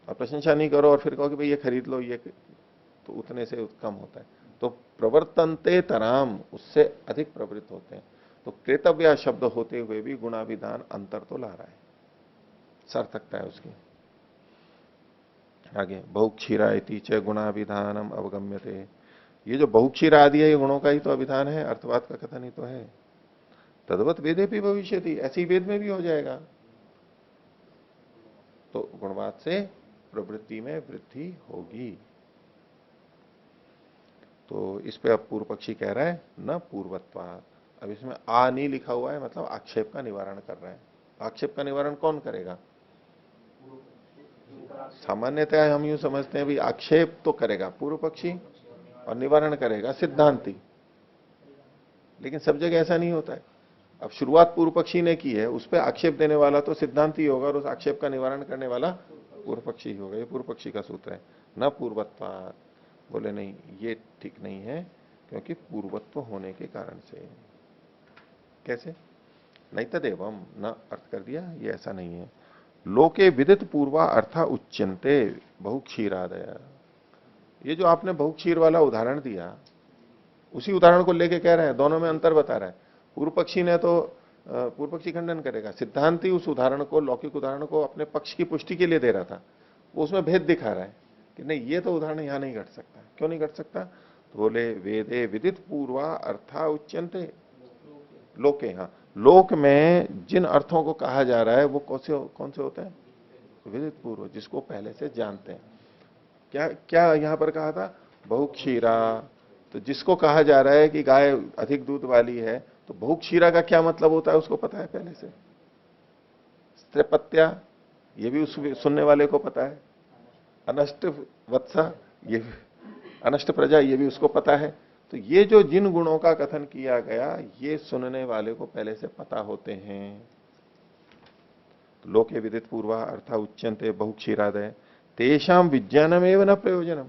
और प्रशंसा नहीं करो और फिर कहो कि भाई ये खरीद लो, ये तो उतने से कम होता है। तो प्रवर्तनते तराम, उससे अधिक प्रवृत्त होते हैं। तो क्रेतव्य शब्द होते हुए भी गुणाभिधान अंतर तो ला रहा है, सार्थकता है उसकी। आगे बहुक्षीरा इति च गुणाभिधानम अवगम्यते, ये जो बहुक्षीरा आदि है ये गुणों का ही तो अभिधान है, अर्थवाद का कथन ही तो है। तद्वत वेदे भी भविष्यति, ऐसी वेद में भी हो जाएगा। तो गुणवाद से प्रवृत्ति में वृद्धि होगी। तो इस पे अब पूर्व पक्षी कह रहा है न पूर्वत्वाद। अब इसमें आ नहीं लिखा हुआ है, मतलब आक्षेप का निवारण कर रहे हैं। आक्षेप का निवारण कौन करेगा? सामान्यतः हम यूं समझते हैं भी आक्षेप तो करेगा पूर्व पक्षी और निवारण करेगा सिद्धांती, लेकिन सब जगह ऐसा नहीं होता है। अब शुरुआत पूर्व पक्षी ने की है, उस पर आक्षेप देने वाला तो सिद्धांती होगा और उस आक्षेप का निवारण करने वाला पूर्व पक्षी होगा। ये पूर्व पक्षी का सूत्र है। न पूर्वत्वाद, बोले नहीं ये ठीक नहीं है, क्योंकि पूर्वत्व होने के कारण से। कैसे? नहीं तदेवम, न अर्थ कर दिया, ये ऐसा नहीं है। लोके विदित पूर्वा अर्था उच्यन्ते बहुक्षीरादय, ये जो आपने बहुक्षीर वाला उदाहरण दिया उसी उदाहरण को लेके कह रहे हैं, दोनों में अंतर बता रहा है। पूर्व पक्षी ने तो पूर्व पक्षी खंडन करेगा, सिद्धांति उस उदाहरण को, लौकिक उदाहरण को अपने पक्ष की पुष्टि के लिए दे रहा था, वो उसमें भेद दिखा रहा है कि नहीं ये तो उदाहरण यहां नहीं घट सकता। क्यों नहीं घट सकता? तो बोले वेदे विदित पूर्वा अर्था उच्यन्ते लोके, हाँ लोक में जिन अर्थों को कहा जा रहा है वो कौन से होते हैं? विदित पूर्व, जिसको पहले से जानते हैं। क्या क्या यहां पर कहा था? बहुक्षीरा, तो जिसको कहा जा रहा है कि गाय अधिक दूध वाली है, तो बहुक्षीरा का क्या मतलब होता है उसको पता है पहले से। स्त्रीपत्या, ये भी उस सुनने वाले को पता है। अनष्ट वत्सा, ये अनष्ट प्रजा, ये भी उसको पता है। तो ये जो जिन गुणों का कथन किया गया ये सुनने वाले को पहले से पता होते हैं। लोके विदित पूर्वा अर्था उच्यन्ते बहुक्षीरादय तेषाम विज्ञानम एवं न प्रयोजनम,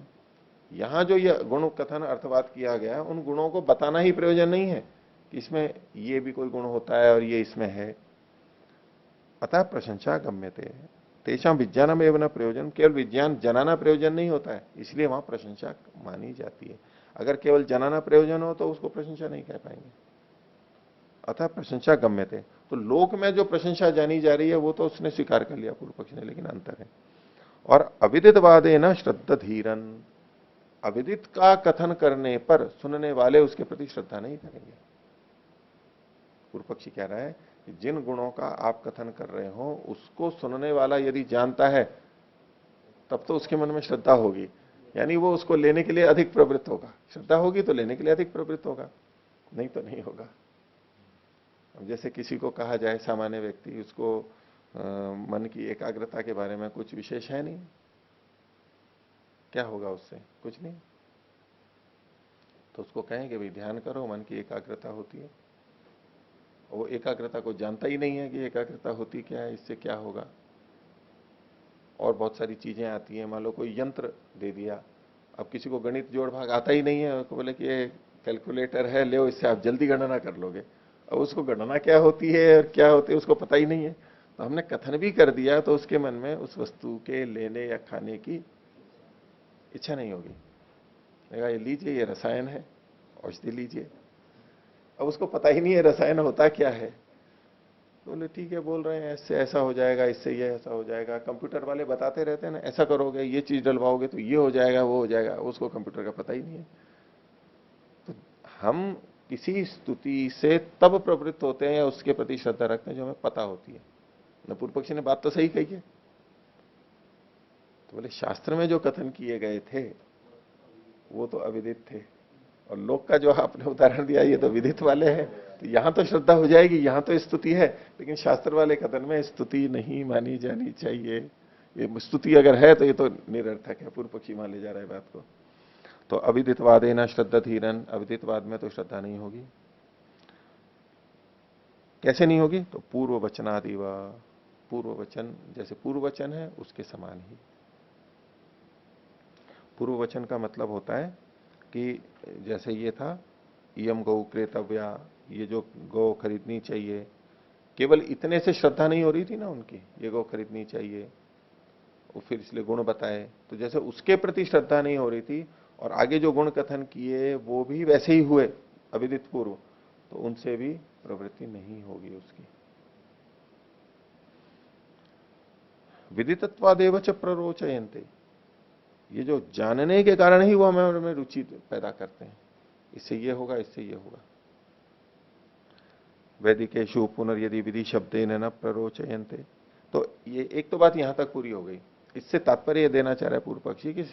यहां जो ये गुण कथन अर्थवाद किया गया उन गुणों को बताना ही प्रयोजन नहीं है कि इसमें ये भी कोई गुण होता है और ये इसमें है। अतः प्रशंसा गम्यते, तेषाम विज्ञानम एवं न प्रयोजन, केवल विज्ञान जनाना प्रयोजन नहीं होता है, इसलिए वहां प्रशंसा मानी जाती है। अगर केवल जनाना प्रयोजन हो तो उसको प्रशंसा नहीं कह पाएंगे। अतः प्रशंसा गम्यते, तो लोक में जो प्रशंसा जानी जा रही है वो तो उसने स्वीकार कर लिया पूर्व पक्ष ने, लेकिन अंतर है। और अविदितवादे न श्रद्धा धीरन, अविदित का कथन करने पर सुनने वाले उसके प्रति श्रद्धा नहीं करेंगे। पूर्व पक्षी कह रहा है कि जिन गुणों का आप कथन कर रहे हो उसको सुनने वाला यदि जानता है तब तो उसके मन में श्रद्धा होगी, यानी वो उसको लेने के लिए अधिक प्रवृत्त होगा। श्रद्धा होगी तो लेने के लिए अधिक प्रवृत्त होगा, नहीं तो नहीं होगा। अब जैसे किसी को कहा जाए, सामान्य व्यक्ति, उसको मन की एकाग्रता के बारे में कुछ विशेष है नहीं, क्या होगा उससे? कुछ नहीं। तो उसको कहें कि भाई ध्यान करो, मन की एकाग्रता होती है, वो एकाग्रता को जानता ही नहीं है कि एकाग्रता होती क्या है, इससे क्या होगा। और बहुत सारी चीजें आती हैं, मान लो कोई यंत्र दे दिया, अब किसी को गणित जोड़ भाग आता ही नहीं है, उसको बोले कि ये कैलकुलेटर है, ले इससे आप जल्दी गणना कर लोगे। अब उसको गणना क्या होती है और क्या होती है उसको पता ही नहीं है, तो हमने कथन भी कर दिया तो उसके मन में उस वस्तु के लेने या खाने की इच्छा नहीं होगी। ये लीजिए, ये रसायन है, औषधि लीजिए। अब उसको पता ही नहीं है रसायन होता क्या है, तो बोले ठीक है, बोल रहे हैं ऐसे ऐसा हो जाएगा, इससे ये ऐसा हो जाएगा। कंप्यूटर वाले बताते रहते हैं ना, ऐसा करोगे, ये चीज डलवाओगे तो ये हो जाएगा, वो हो जाएगा, उसको कंप्यूटर का पता ही नहीं है। तो हम किसी स्तुति से तब प्रवृत्त होते हैं या उसके प्रति श्रद्धा रखते हैं जो हमें पता होती है। न पूर्व पक्षी ने बात तो सही कही है। तो बोले शास्त्र में जो कथन किए गए थे वो तो अविदित थे, और लोक का जो आपने उदाहरण दिया ये तो विदित वाले हैं, तो यहां तो श्रद्धा हो जाएगी, यहां तो स्तुति है, लेकिन शास्त्र वाले कथन में स्तुति नहीं मानी जानी चाहिए। ये स्तुति अगर है तो ये तो निरर्थक है, पूर्व पक्षी मान ले जा रहा है बात को। तो अविदितवाद है ना श्रद्धा धीरन, अविदितवाद में तो श्रद्धा नहीं होगी। कैसे नहीं होगी? तो पूर्व वचनादि व, पूर्व वचन जैसे पूर्व वचन है उसके समान ही। पूर्व वचन का मतलब होता है कि जैसे ये था इयम गौ क्रेतव्या, ये जो गौ खरीदनी चाहिए, केवल इतने से श्रद्धा नहीं हो रही थी ना उनकी, ये गौ खरीदनी चाहिए, वो फिर इसलिए गुण बताए, तो जैसे उसके प्रति श्रद्धा नहीं हो रही थी और आगे जो गुण कथन किए वो भी वैसे ही हुए अविदित पूर्व, तो उनसे भी प्रवृत्ति नहीं होगी उसकी। विदितत्वादेव च प्ररोचयन्ते, ये जो जानने के कारण ही वो हमें रुचि पैदा करते हैं, इससे ये होगा, इससे ये होगा। वैदिकेशु पुनर्यदि विधि शब्दे न प्ररोचयन्ते, तो ये एक तो बात यहां तक पूरी हो गई। इससे तात्पर्य देना चाह रहा है पूर्व पक्षी कि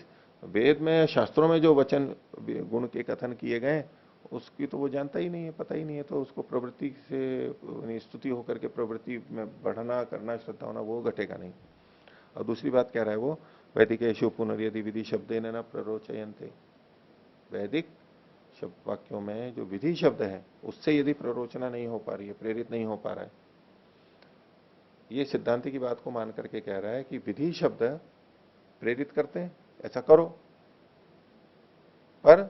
वेद में शास्त्रों में जो वचन गुण के कथन किए गए उसकी तो वो जानता ही नहीं है, पता ही नहीं है, तो उसको प्रवृत्ति से स्तुति होकर के प्रवृत्ति में बढ़ना करना श्रद्धा होना वो घटेगा नहीं। और दूसरी बात कह रहा है वो वैदिकेशु पुनर्यदि विधि शब्दे न प्ररोचयन्ते, वैदिक शब्द वाक्यों में जो विधि शब्द है उससे यदि प्ररोचना नहीं हो पा रही है, प्रेरित नहीं हो पा रहा है, ये सिद्धांति की बात को मान करके कह रहा है कि विधि शब्द प्रेरित करते हैं ऐसा करो, पर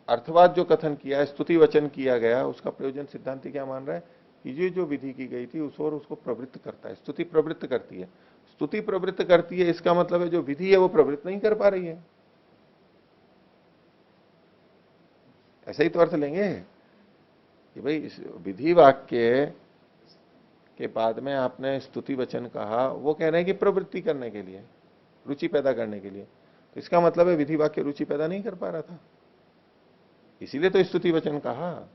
अर्थवाद जो कथन किया है, स्तुति वचन किया गया, उसका प्रयोजन सिद्धांति क्या मान रहा है कि ये जो विधि की गई थी उस और उसको प्रवृत्त करता है, स्तुति प्रवृत्त करती है। स्तुति प्रवृत्त करती है इसका मतलब है जो विधि है वो प्रवृत्त नहीं कर पा रही है, ऐसा ही तो अर्थ लेंगे कि भाई इस विधि वाक्य के बाद में आपने स्तुति वचन कहा, वो कह रहे हैं कि प्रवृत्ति करने के लिए, रुचि पैदा करने के लिए, तो इसका मतलब है विधि वाक्य रुचि पैदा नहीं कर पा रहा था, इसीलिए तो स्तुति वचन कहा।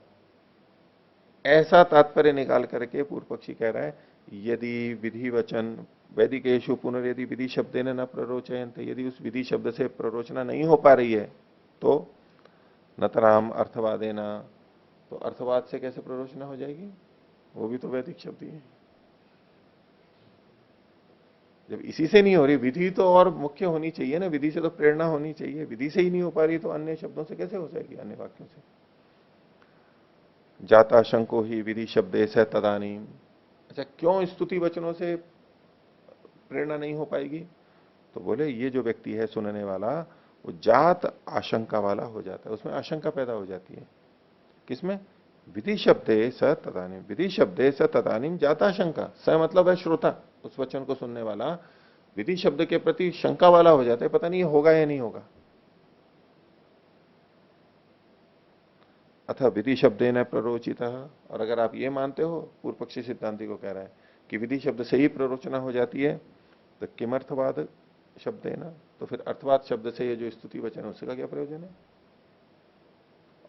ऐसा तात्पर्य निकाल करके पूर्व पक्षी कह रहा है यदि विधि वचन वैदिकेशु पुनर्यदि विधि शब्द न प्ररोचयन्ते, यदि उस विधि शब्द से प्ररोचना नहीं हो पा रही है तो नतराम अर्थवादेना, तो अर्थवाद से कैसे प्ररोचना हो जाएगी, वो भी तो वैदिक शब्द ही है। जब इसी से नहीं हो रही, विधि तो और मुख्य होनी चाहिए ना, विधि से तो प्रेरणा होनी चाहिए, विधि से ही नहीं हो पा रही तो अन्य शब्दों से कैसे हो जाएगी, अन्य वाक्यों से। जाता शंको ही विधि शब्दे से तदानीम, अच्छा क्यों स्तुति वचनों से प्रेरणा नहीं हो पाएगी, तो बोले ये जो व्यक्ति है सुनने वाला वो जात आशंका वाला हो जाता है, उसमें आशंका पैदा हो जाती है। किसमें? विधि शब्दे स तदानीम, विधि शब्दे स तदानीम जाता शंका, स मतलब है श्रोता, उस वचन को सुनने वाला विधि शब्द के प्रति शंका वाला हो जाता है, पता नहीं होगा या नहीं होगा। अथा विधि शब्दे न प्ररोचित, और अगर आप ये मानते हो, पूर्व पक्षी सिद्धांति को कह रहा है कि विधि शब्द से ही प्ररोचना हो जाती है, तो किमर्थवाद शब्द है ना, तो फिर अर्थवाद शब्द से ये जो स्तुति वचन है उसका क्या प्रयोजन है।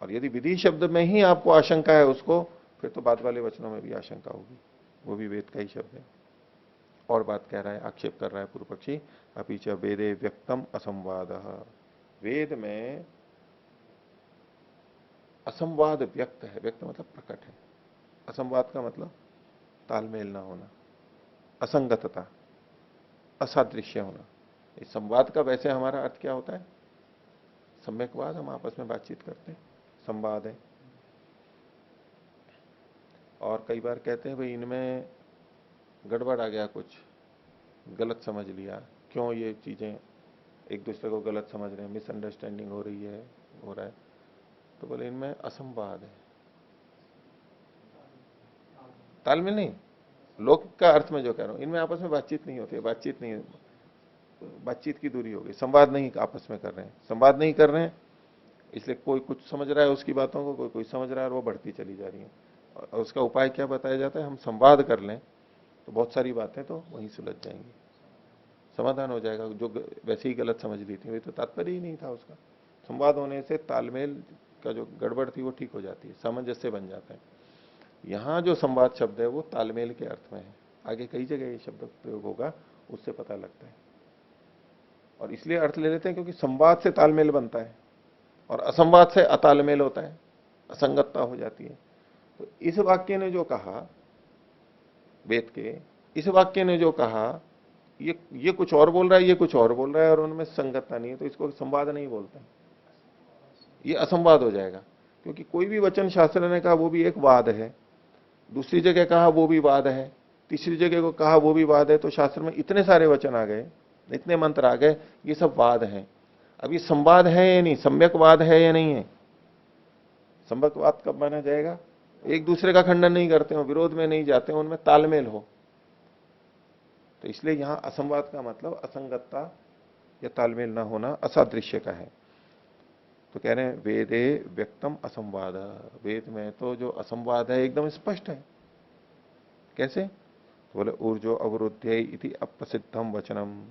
और यदि विधि शब्द में ही आपको आशंका है उसको, फिर तो बाद वाले वचनों में भी आशंका होगी, वो भी वेद का ही शब्द है। और बात कह रहा है, आक्षेप कर रहा है पूर्व पक्षी, अपीच वेदे व्यक्तम असंवाद, वेद में असंवाद व्यक्त है, व्यक्त मतलब प्रकट है, असंवाद का मतलब तालमेल ना होना, असंगतता, असादृश्य होना। इस संवाद का वैसे हमारा अर्थ क्या होता है, सम्यकवाद, हम आपस में बातचीत करते हैं, संवाद है। और कई बार कहते हैं भाई इनमें गड़बड़ आ गया, कुछ गलत समझ लिया, क्यों ये चीजें एक दूसरे को गलत समझ रहे हैं, मिसअंडरस्टैंडिंग हो रही है, हो रहा है, तो बोले इनमें असंवाद है, तालमेल नहीं, लोक का अर्थ में जो कह रहा हूं, इनमें आपस में बातचीत नहीं होती है, बातचीत नहीं, बातचीत की दूरी हो गई, संवाद नहीं आपस में कर रहे हैं, संवाद नहीं कर रहे हैं, इसलिए कोई कुछ समझ रहा है उसकी बातों को, कोई कोई समझ रहा है, और वो बढ़ती चली जा रही है। और उसका उपाय क्या बताया जाता है, हम संवाद कर लें तो बहुत सारी बातें तो वहीं सुलझ जाएंगी, समाधान हो जाएगा। जो वैसे ही गलत समझ ली थी वही तो तात्पर्य ही नहीं था उसका, संवाद होने से तालमेल का जो गड़बड़ थी वो ठीक हो जाती है, सामंजस्य बन जाता है। यहां जो संवाद शब्द है वो तालमेल के अर्थ में है, आगे कई जगह ये शब्द प्रयोग होगा, उससे पता लगता है। और इसलिए अर्थ ले लेते हैं क्योंकि संवाद से तालमेल बनता है, और असंवाद से अतालमेल होता है, असंगतता हो जाती है। तो इस वाक्य ने जो कहा, वेद के इस वाक्य ने जो कहा, ये कुछ और बोल रहा है, ये कुछ और बोल रहा है, और उनमें संगतता नहीं है, तो इसको संवाद नहीं बोलते, ये असंवाद हो जाएगा। क्योंकि कोई भी वचन शास्त्र ने कहा वो भी एक वाद है, दूसरी जगह कहा वो भी वाद है, तीसरी जगह को कहा वो भी वाद है। तो शास्त्र में इतने सारे वचन आ गए, इतने मंत्र आ गए, ये सब वाद हैं। अब ये संवाद है या नहीं, सम्यकवाद है या नहीं है? सम्यकवाद कब माना जाएगा? एक दूसरे का खंडन नहीं करते हो, विरोध में नहीं जाते हो, उनमें तालमेल हो। तो इसलिए यहां असंवाद का मतलब असंगतता या तालमेल ना होना, असादृश्य का है। तो कह रहे हैं वेदे व्यक्तम असंवाद, वेद में तो जो असंवाद है एकदम स्पष्ट है। कैसे? तो बोले ऊर्जो अवरुद्ध इति अप्रसिद्धम वचनम।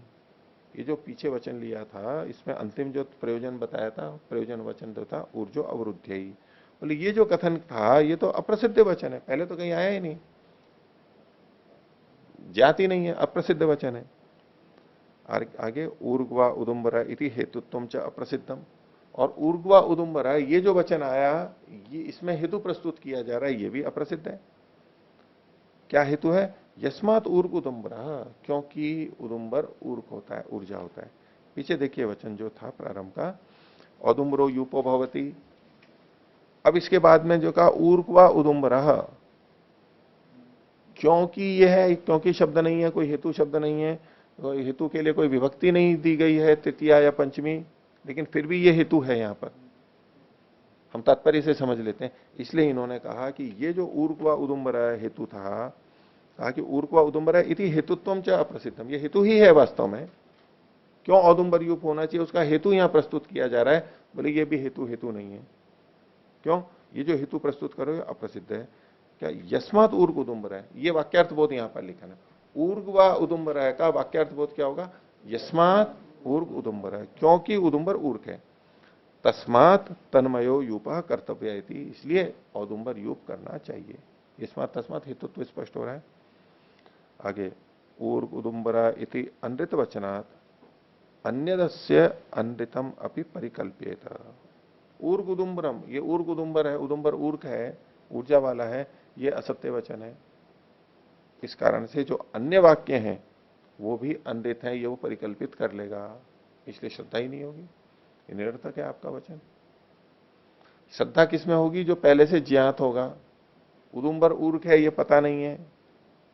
ये जो पीछे वचन लिया था, इसमें अंतिम जो प्रयोजन बताया था, प्रयोजन वचन जो था ऊर्जो अवरुद्ध, बोले ये जो कथन था ये तो अप्रसिद्ध वचन है, पहले तो कहीं आया ही नहीं, जाति नहीं है, अप्रसिद्ध वचन है। आगे ऊर्ग्वा उदुम्बरा इति हेतुत्वम च अप्रसिद्धम, और ऊर्ग्वा उदुम्बरा ये जो वचन आया, ये इसमें हेतु प्रस्तुत किया जा रहा है, ये भी अप्रसिद्ध है। क्या हेतु है? यस्मात ऊर्ग उदुम्बरा, क्योंकि उदुम्बर ऊर्ग होता है, ऊर्जा होता है। पीछे देखिए वचन जो था प्रारंभ का, औदुम्बरो यूपो भवती। अब इसके बाद में जो कहा ऊर्ग्वा उदुम्बरा, क्योंकि यह है, क्योंकि शब्द नहीं है, कोई हेतु शब्द नहीं है, कोई हेतु के लिए कोई विभक्ति नहीं दी गई है तृतीया या पंचमी, लेकिन फिर भी ये हेतु है। यहां पर हम तात्पर्य से समझ लेते हैं। इसलिए इन्होंने कहा कि ये जो ऊर्ग्वा उदुम्बरा हेतु था, कहा कि ऊर्ग्वा उदुम्बरा इति हेतुत्वम च अप्रसिद्धम, ये हेतु ही है वास्तव में। क्यों औदुम्बर यूप होना चाहिए, उसका हेतु यहां प्रस्तुत किया जा रहा है। बोले ये भी हेतु नहीं है। क्यों? ये जो हेतु प्रस्तुत करो ये अप्रसिद्ध है। क्या? यस्मात ऊर्ग उदुम्बर है, ये वाक्यार्थ बोध यहां पर लिखा है। ऊर्ग व उदुम्बर है का वाक्यार्थ बोध क्या होगा? यस्मात ऊर्ग उदुम्बर है, क्योंकि उदुम्बर ऊर्ग है। तस्मात तन्मयो यूपा कर्तव्य, इसलिए औदुम्बर यूप करना चाहिए। यस्मात तस्मात हेतुत्व तो स्पष्ट हो रहा है। आगे ऊर्ग उदुम्बरा इति अनृत वचनात् अन्यदस्य अनृतम अपि परिकल्प्येत। ऊर्ग उदुम्बरम, ये ऊर्ग उदुम्बर है, उदुम्बर ऊर्ग है, ऊर्जा वाला है, ये असत्य वचन है। इस कारण से जो अन्य वाक्य हैं वो भी अनृत है, ये वो परिकल्पित कर लेगा, इसलिए श्रद्धा ही नहीं होगी। ये निरर्थक है आपका वचन। श्रद्धा किसमें होगी? जो पहले से ज्ञात होगा। उदुम्बर ऊर्ग है ये पता नहीं है,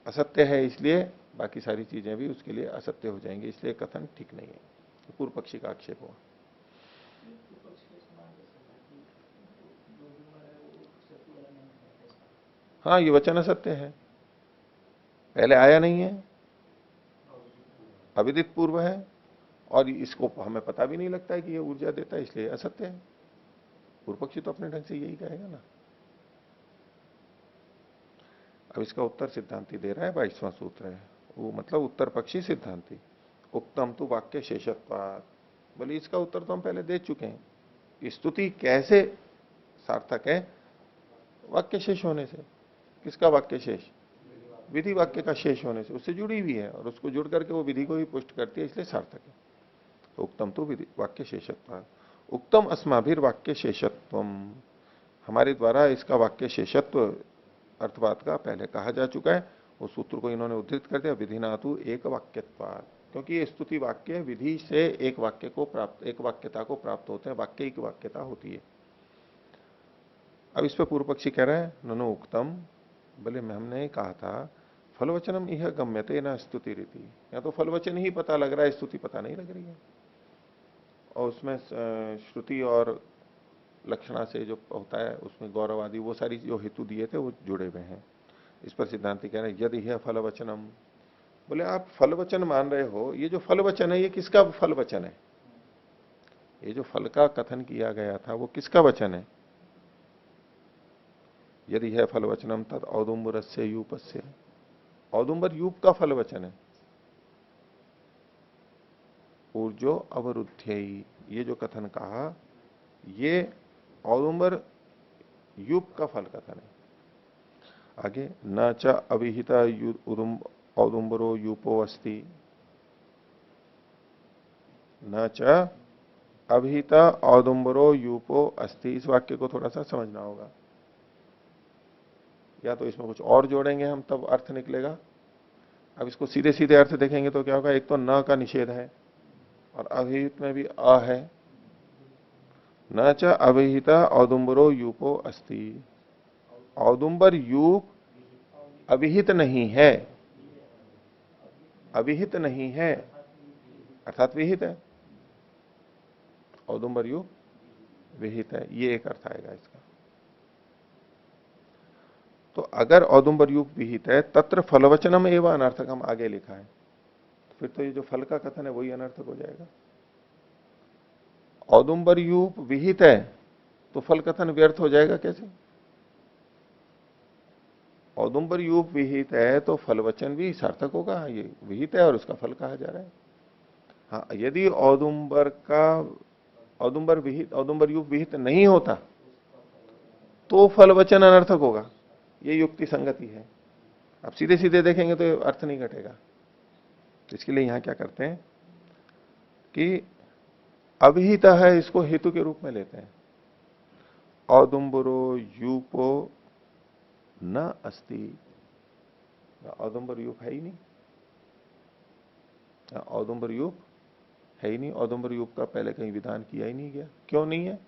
असत्य है, इसलिए बाकी सारी चीजें भी उसके लिए असत्य हो जाएंगी, इसलिए कथन ठीक नहीं है। तो पूर्व पक्षी का आक्षेप हुआ। हाँ, ये वचन असत्य है, पहले आया नहीं है, अविदित पूर्व है, और इसको हमें पता भी नहीं लगता है कि ये ऊर्जा देता है, इसलिए असत्य है। पूर्व पक्षी तो अपने ढंग से यही कहेगा ना। अब इसका उत्तर सिद्धांति दे रहा है, 22वां सूत्र है वो, मतलब उत्तर पक्षी सिद्धांति। उक्तम तो वाक्य शेषत्वात्, बोले इसका उत्तर तो हम पहले दे चुके हैं। स्तुति कैसे सार्थक है? वाक्य शेष होने से। किसका वाक्य शेष? विधि वाक्य का शेष होने से, उससे जुड़ी हुई है, और उसको जुड़ करके वो विधि को ही पुष्ट करती है, इसलिए सार्थक है। तो उत्तम तो विधि वाक्य शेषत्व, उत्तम अस्माभिर वाक्य शेषत्व, हमारे द्वारा इसका वाक्य शेषत्व अर्थवाद का पहले कहा जा चुका है। उस सूत्र को इन्होंने उद्धृत कर दिया, विधिनातु एक वाक्यत्वाद, क्योंकि ये स्तुति वाक्य विधि से एक वाक्य को प्राप्त, एक वाक्यता को प्राप्त होते हैं, वाक्य की वाक्यता होती है। अब इस पर पूर्व पक्षी कह रहा है ननु उक्तम, बोले हमने कहा था फलवचनम यह गम्यते न स्तुति रीति, या तो फलवचन ही पता लग रहा है, स्तुति पता नहीं लग रही है। और उसमें श्रुति और लक्षणा से जो होता है उसमें गौरव आदि वो सारी जो हेतु दिए थे वो जुड़े हुए हैं। इस पर सिद्धांति कह रहे हैं यदि है फलवचनम, बोले आप फलवचन मान रहे हो, ये जो फलवचन है ये किसका फलवचन है? ये जो फल का कथन किया गया था वो किसका वचन है? यदि है फलवचनम तद औदुम्बर से यूपस्य, औदुम्बर यूप का फलवचन है। ऊर्जो अवरुद्ध्यई, ये जो कथन कहा ये औदुम्बर यूप का फल कथन है। आगे न च अविहिता औदुम्बरो यूपो अस्ति, न च अभिहिता औदुम्बरो यूपो अस्ति, इस वाक्य को थोड़ा सा समझना होगा। या तो इसमें कुछ और जोड़ेंगे हम तब अर्थ निकलेगा। अब इसको सीधे सीधे अर्थ देखेंगे तो क्या होगा, एक तो न का निषेध है और अभिहित में भी अ है। न च अभिहिता औदुम्बरो यूपो अस्ति, औदुम्बर यूप अभिहित नहीं है, अभिहित नहीं है अर्थात विहित है। औदुम्बर यूप विहित है, ये एक अर्थ आएगा इसका। तो अगर औदुम्बर यूप विहित है तत्र फलवचनम एवं अनर्थकम आगे लिखा है, फिर तो ये जो फल का कथन है वही अनर्थक हो जाएगा। औदुम्बर यूप विहित है तो फल कथन व्यर्थ हो जाएगा कैसे? औदुम्बर यूप विहित है तो फल वचन भी सार्थक होगा। ये विहित है और उसका फल कहा जा रहा है। हाँ, यदि औदुम्बर यूप विहित नहीं होता तो फल वचन अनर्थक होगा। ये युक्ति संगति है। अब सीधे सीधे देखेंगे तो अर्थ नहीं घटेगा। तो इसके लिए यहां क्या करते हैं कि अभिहित है इसको हेतु के रूप में लेते हैं। औदुम्बरो यूपो न अस्ति, औदुम्बर यूप है ही नहीं, औदुम्बर यूप है ही नहीं। औदुम्बर यूप का पहले कहीं विधान किया ही नहीं गया। क्यों नहीं है?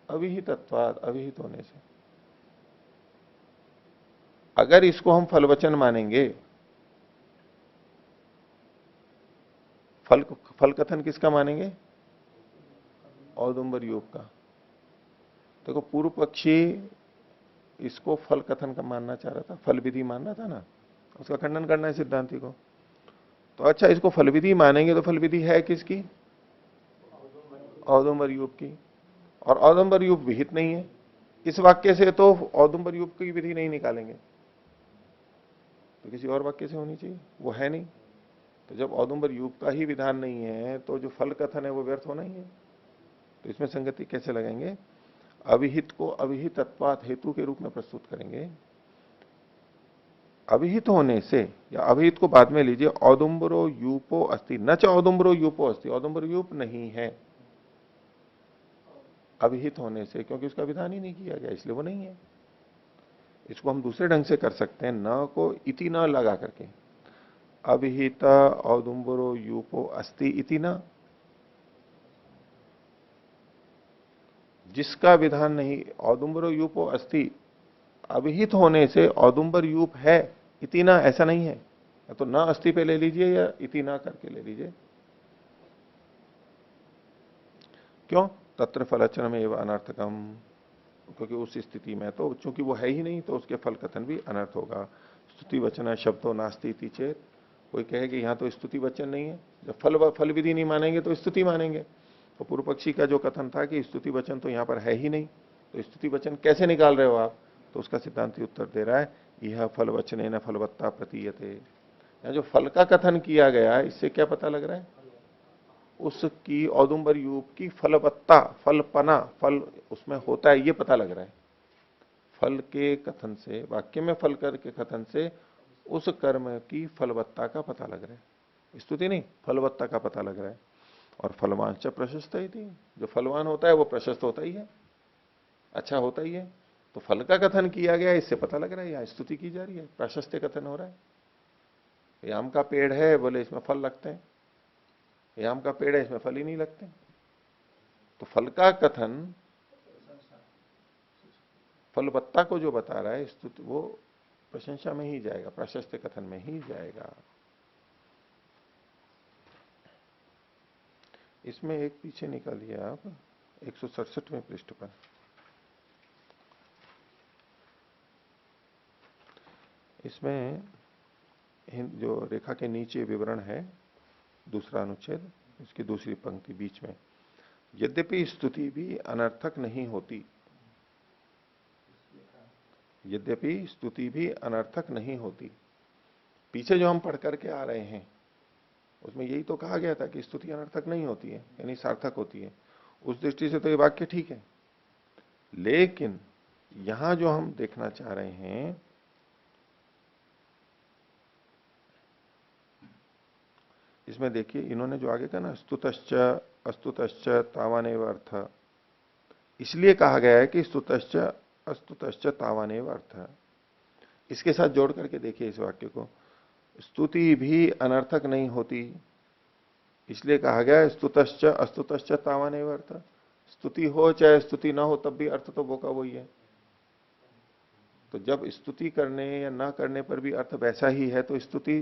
अविहितत्वाद, अविहित होने से। अगर इसको हम फलवचन मानेंगे, फल कथन किसका मानेंगे? औदुम्बर यूप का। देखो पूर्व पक्षी इसको फल कथन का मानना चाह रहा था, फल विधि मानना था ना, उसका खंडन करना है सिद्धांति को। तो अच्छा, इसको फल विधि मानेंगे तो फल विधि है किसकी? औदुम्बर यूप की। और औदुम्बर यूप विहित नहीं है। इस वाक्य से तो औदुम्बर यूप की विधि नहीं निकालेंगे, तो किसी और वाक्य से होनी चाहिए, वो है नहीं। तो जब औदुम्बर यूप का ही विधान नहीं है तो जो फल कथन है वो व्यर्थ होना ही है। तो इसमें संगति कैसे लगाएंगे? अविहित को अविहितत्वात् हेतु के रूप में प्रस्तुत करेंगे। अविहित होने से, या अविहित को बाद में लीजिए, औदुम्बरो यूपो अस्ति, न च औदुम्बरो यूपो अस्ति, औदुम्बर यूप नहीं है अविहित होने से, क्योंकि उसका विधान ही नहीं किया गया इसलिए वो नहीं है। इसको हम दूसरे ढंग से कर सकते हैं, न को इति न लगा करके, अविहित औदुम्बरो यूपो अस्ति इति न, जिसका विधान नहीं, औदुम्बरो यूपो अस्ति अविहित होने से औदुम्बर यूप है, इति न ऐसा नहीं है। तो न अस्ति पे ले लीजिए या इति न करके ले लीजिए। क्यों? तत्र फलचनम एवं अनर्थकम, क्योंकि उस स्थिति में तो चूंकि वो है ही नहीं तो उसके फल कथन भी अनर्थ होगा। स्तुति वचन शब्दों नास्ति इति चेत, कोई कहे कि यहां तो स्तुति वचन नहीं है, जब फल विधि नहीं मानेंगे तो स्तुति मानेंगे। तो पूर्व पक्षी का जो कथन था कि स्तुति वचन तो यहां पर है ही नहीं, तो स्तुति वचन कैसे निकाल रहे हो आप? तो उसका सिद्धांति उत्तर दे रहा है, यह फल वचन न फलवत्ता प्रतीयते। यहाँ जो फल का कथन किया गया है इससे क्या पता लग रहा है? उसकी औदुम्बर यूप की फलवत्ता, फलपना, फल उसमें होता है ये पता लग रहा है। फल के कथन से, वाक्य में फल कर के कथन से उस कर्म की फलवत्ता का पता लग रहा है। स्तुति नहीं, फलवत्ता का पता लग रहा है। और फलवान च प्रशस्त ही थी, जो फलवान होता है वो प्रशस्त होता ही है, अच्छा होता ही है। तो फल का कथन किया गया इससे पता लग रहा है यहाँ स्तुति की जा रही है, प्राशस्त्य कथन हो रहा है। ये आम का पेड़ है, बोले इसमें फल लगते हैं, ये आम का पेड़ है इसमें फल ही नहीं लगते। तो फल का कथन फलवत्ता को जो बता रहा है स्तुति, वो प्रशंसा में ही जाएगा, प्राशस्त्य कथन में ही जाएगा। इसमें एक पीछे निकालिए आप 167वें पृष्ठ पर, इसमें जो रेखा के नीचे विवरण है, दूसरा अनुच्छेद, इसकी दूसरी पंक्ति बीच में, यद्यपि स्तुति भी अनर्थक नहीं होती, यद्यपि स्तुति भी अनर्थक नहीं होती। पीछे जो हम पढ़ करके आ रहे हैं उसमें यही तो कहा गया था कि स्तुति अनर्थक नहीं होती है, यानी सार्थक होती है। उस दृष्टि से तो ये वाक्य ठीक है, लेकिन यहां जो हम देखना चाह रहे हैं, इसमें देखिए इन्होंने जो आगे कहा ना, स्तुतश्च अस्तुतश्च तावानेव अर्थ, इसलिए कहा गया है कि स्तुतश्च अस्तुतश्च तावानेव अर्थ। इसके साथ जोड़ करके देखिए इस वाक्य को, स्तुति भी अनर्थक नहीं होती, इसलिए कहा गया है स्तुतश्च अस्तुतश्च तावानेव अर्थ। स्तुति हो चाहे स्तुति ना हो तब भी अर्थ तो वो का वही है। तो जब स्तुति करने या ना करने पर भी अर्थ वैसा ही है तो स्तुति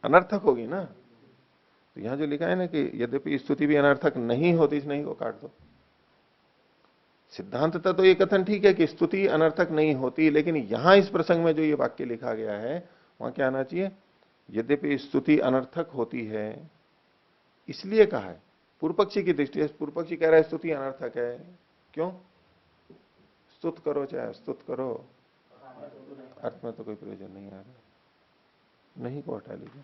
अनर्थक होगी ना। तो यहां जो लिखा है ना कि यद्यपि स्तुति भी अनर्थक नहीं होती, इस नहीं को काट दो। सिद्धांततः तो ये कथन ठीक है कि स्तुति अनर्थक नहीं होती, लेकिन यहां इस प्रसंग में जो ये वाक्य लिखा गया है वहां क्या आना चाहिए, यद्यपि स्तुति अनर्थक होती है इसलिए कहा है। पूर्व पक्षी की दृष्टि से पूर्व पक्षी कह रहा है स्तुति अनर्थक है, क्यों, स्तुत करो चाहे स्तुत करो, अर्थ में तो कोई प्रयोजन नहीं आ रहा, नहीं को हटा लीजिए।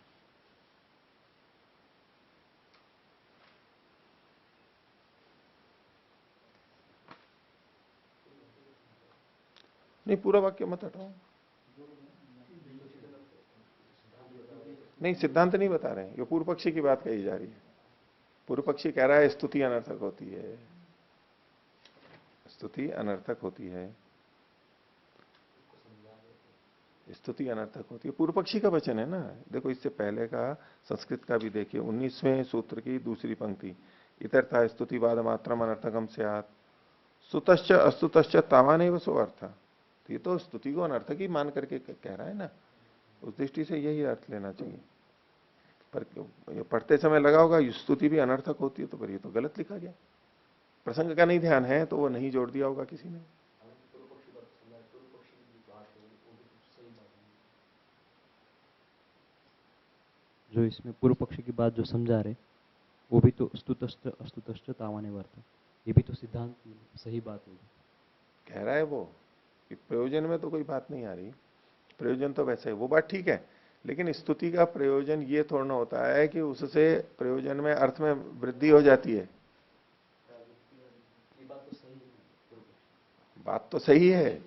नहीं पूरा वाक्य मत हटाओ, नहीं सिद्धांत नहीं बता रहे हैं, ये पूर्व पक्षी की बात कही जा रही है। पूर्व पक्षी कह रहा है स्तुति अनर्थक होती है, स्तुति अनर्थक होती है, स्तुति अनर्थक होती है, पूर्व पक्षी का वचन है ना। देखो इससे पहले का संस्कृत का भी देखिए, 19वें सूत्र की दूसरी पंक्ति, इतर था स्तुतिवाद मात्रम अनर्थकम स्यात् स्तुतश्च अस्तुतश्च तावानेव सो अर्थ। तो ये तो स्तुति को अनर्थक ही मान करके कह रहा है ना, उस दृष्टि से यही अर्थ लेना चाहिए। पर ये पढ़ते समय लगा होगा स्तुति भी अनर्थक होती है, तो फिर ये तो गलत लिखा गया, प्रसंग का नहीं ध्यान है तो वो नहीं जोड़ दिया होगा किसी ने। जो इसमें पूर्व पक्षी की बात जो समझा रहे वो भी तो स्तुतश्च अस्तुतश्च तावानेव अर्थ, ये भी तो सिद्धांत सही बात होगी। कह रहा है वो कि प्रयोजन में तो कोई बात नहीं आ रही, प्रयोजन तो वैसे है, वो बात ठीक है, लेकिन स्तुति का प्रयोजन ये थोड़ा होता है कि उससे प्रयोजन में अर्थ में वृद्धि हो जाती है। बात तो सही है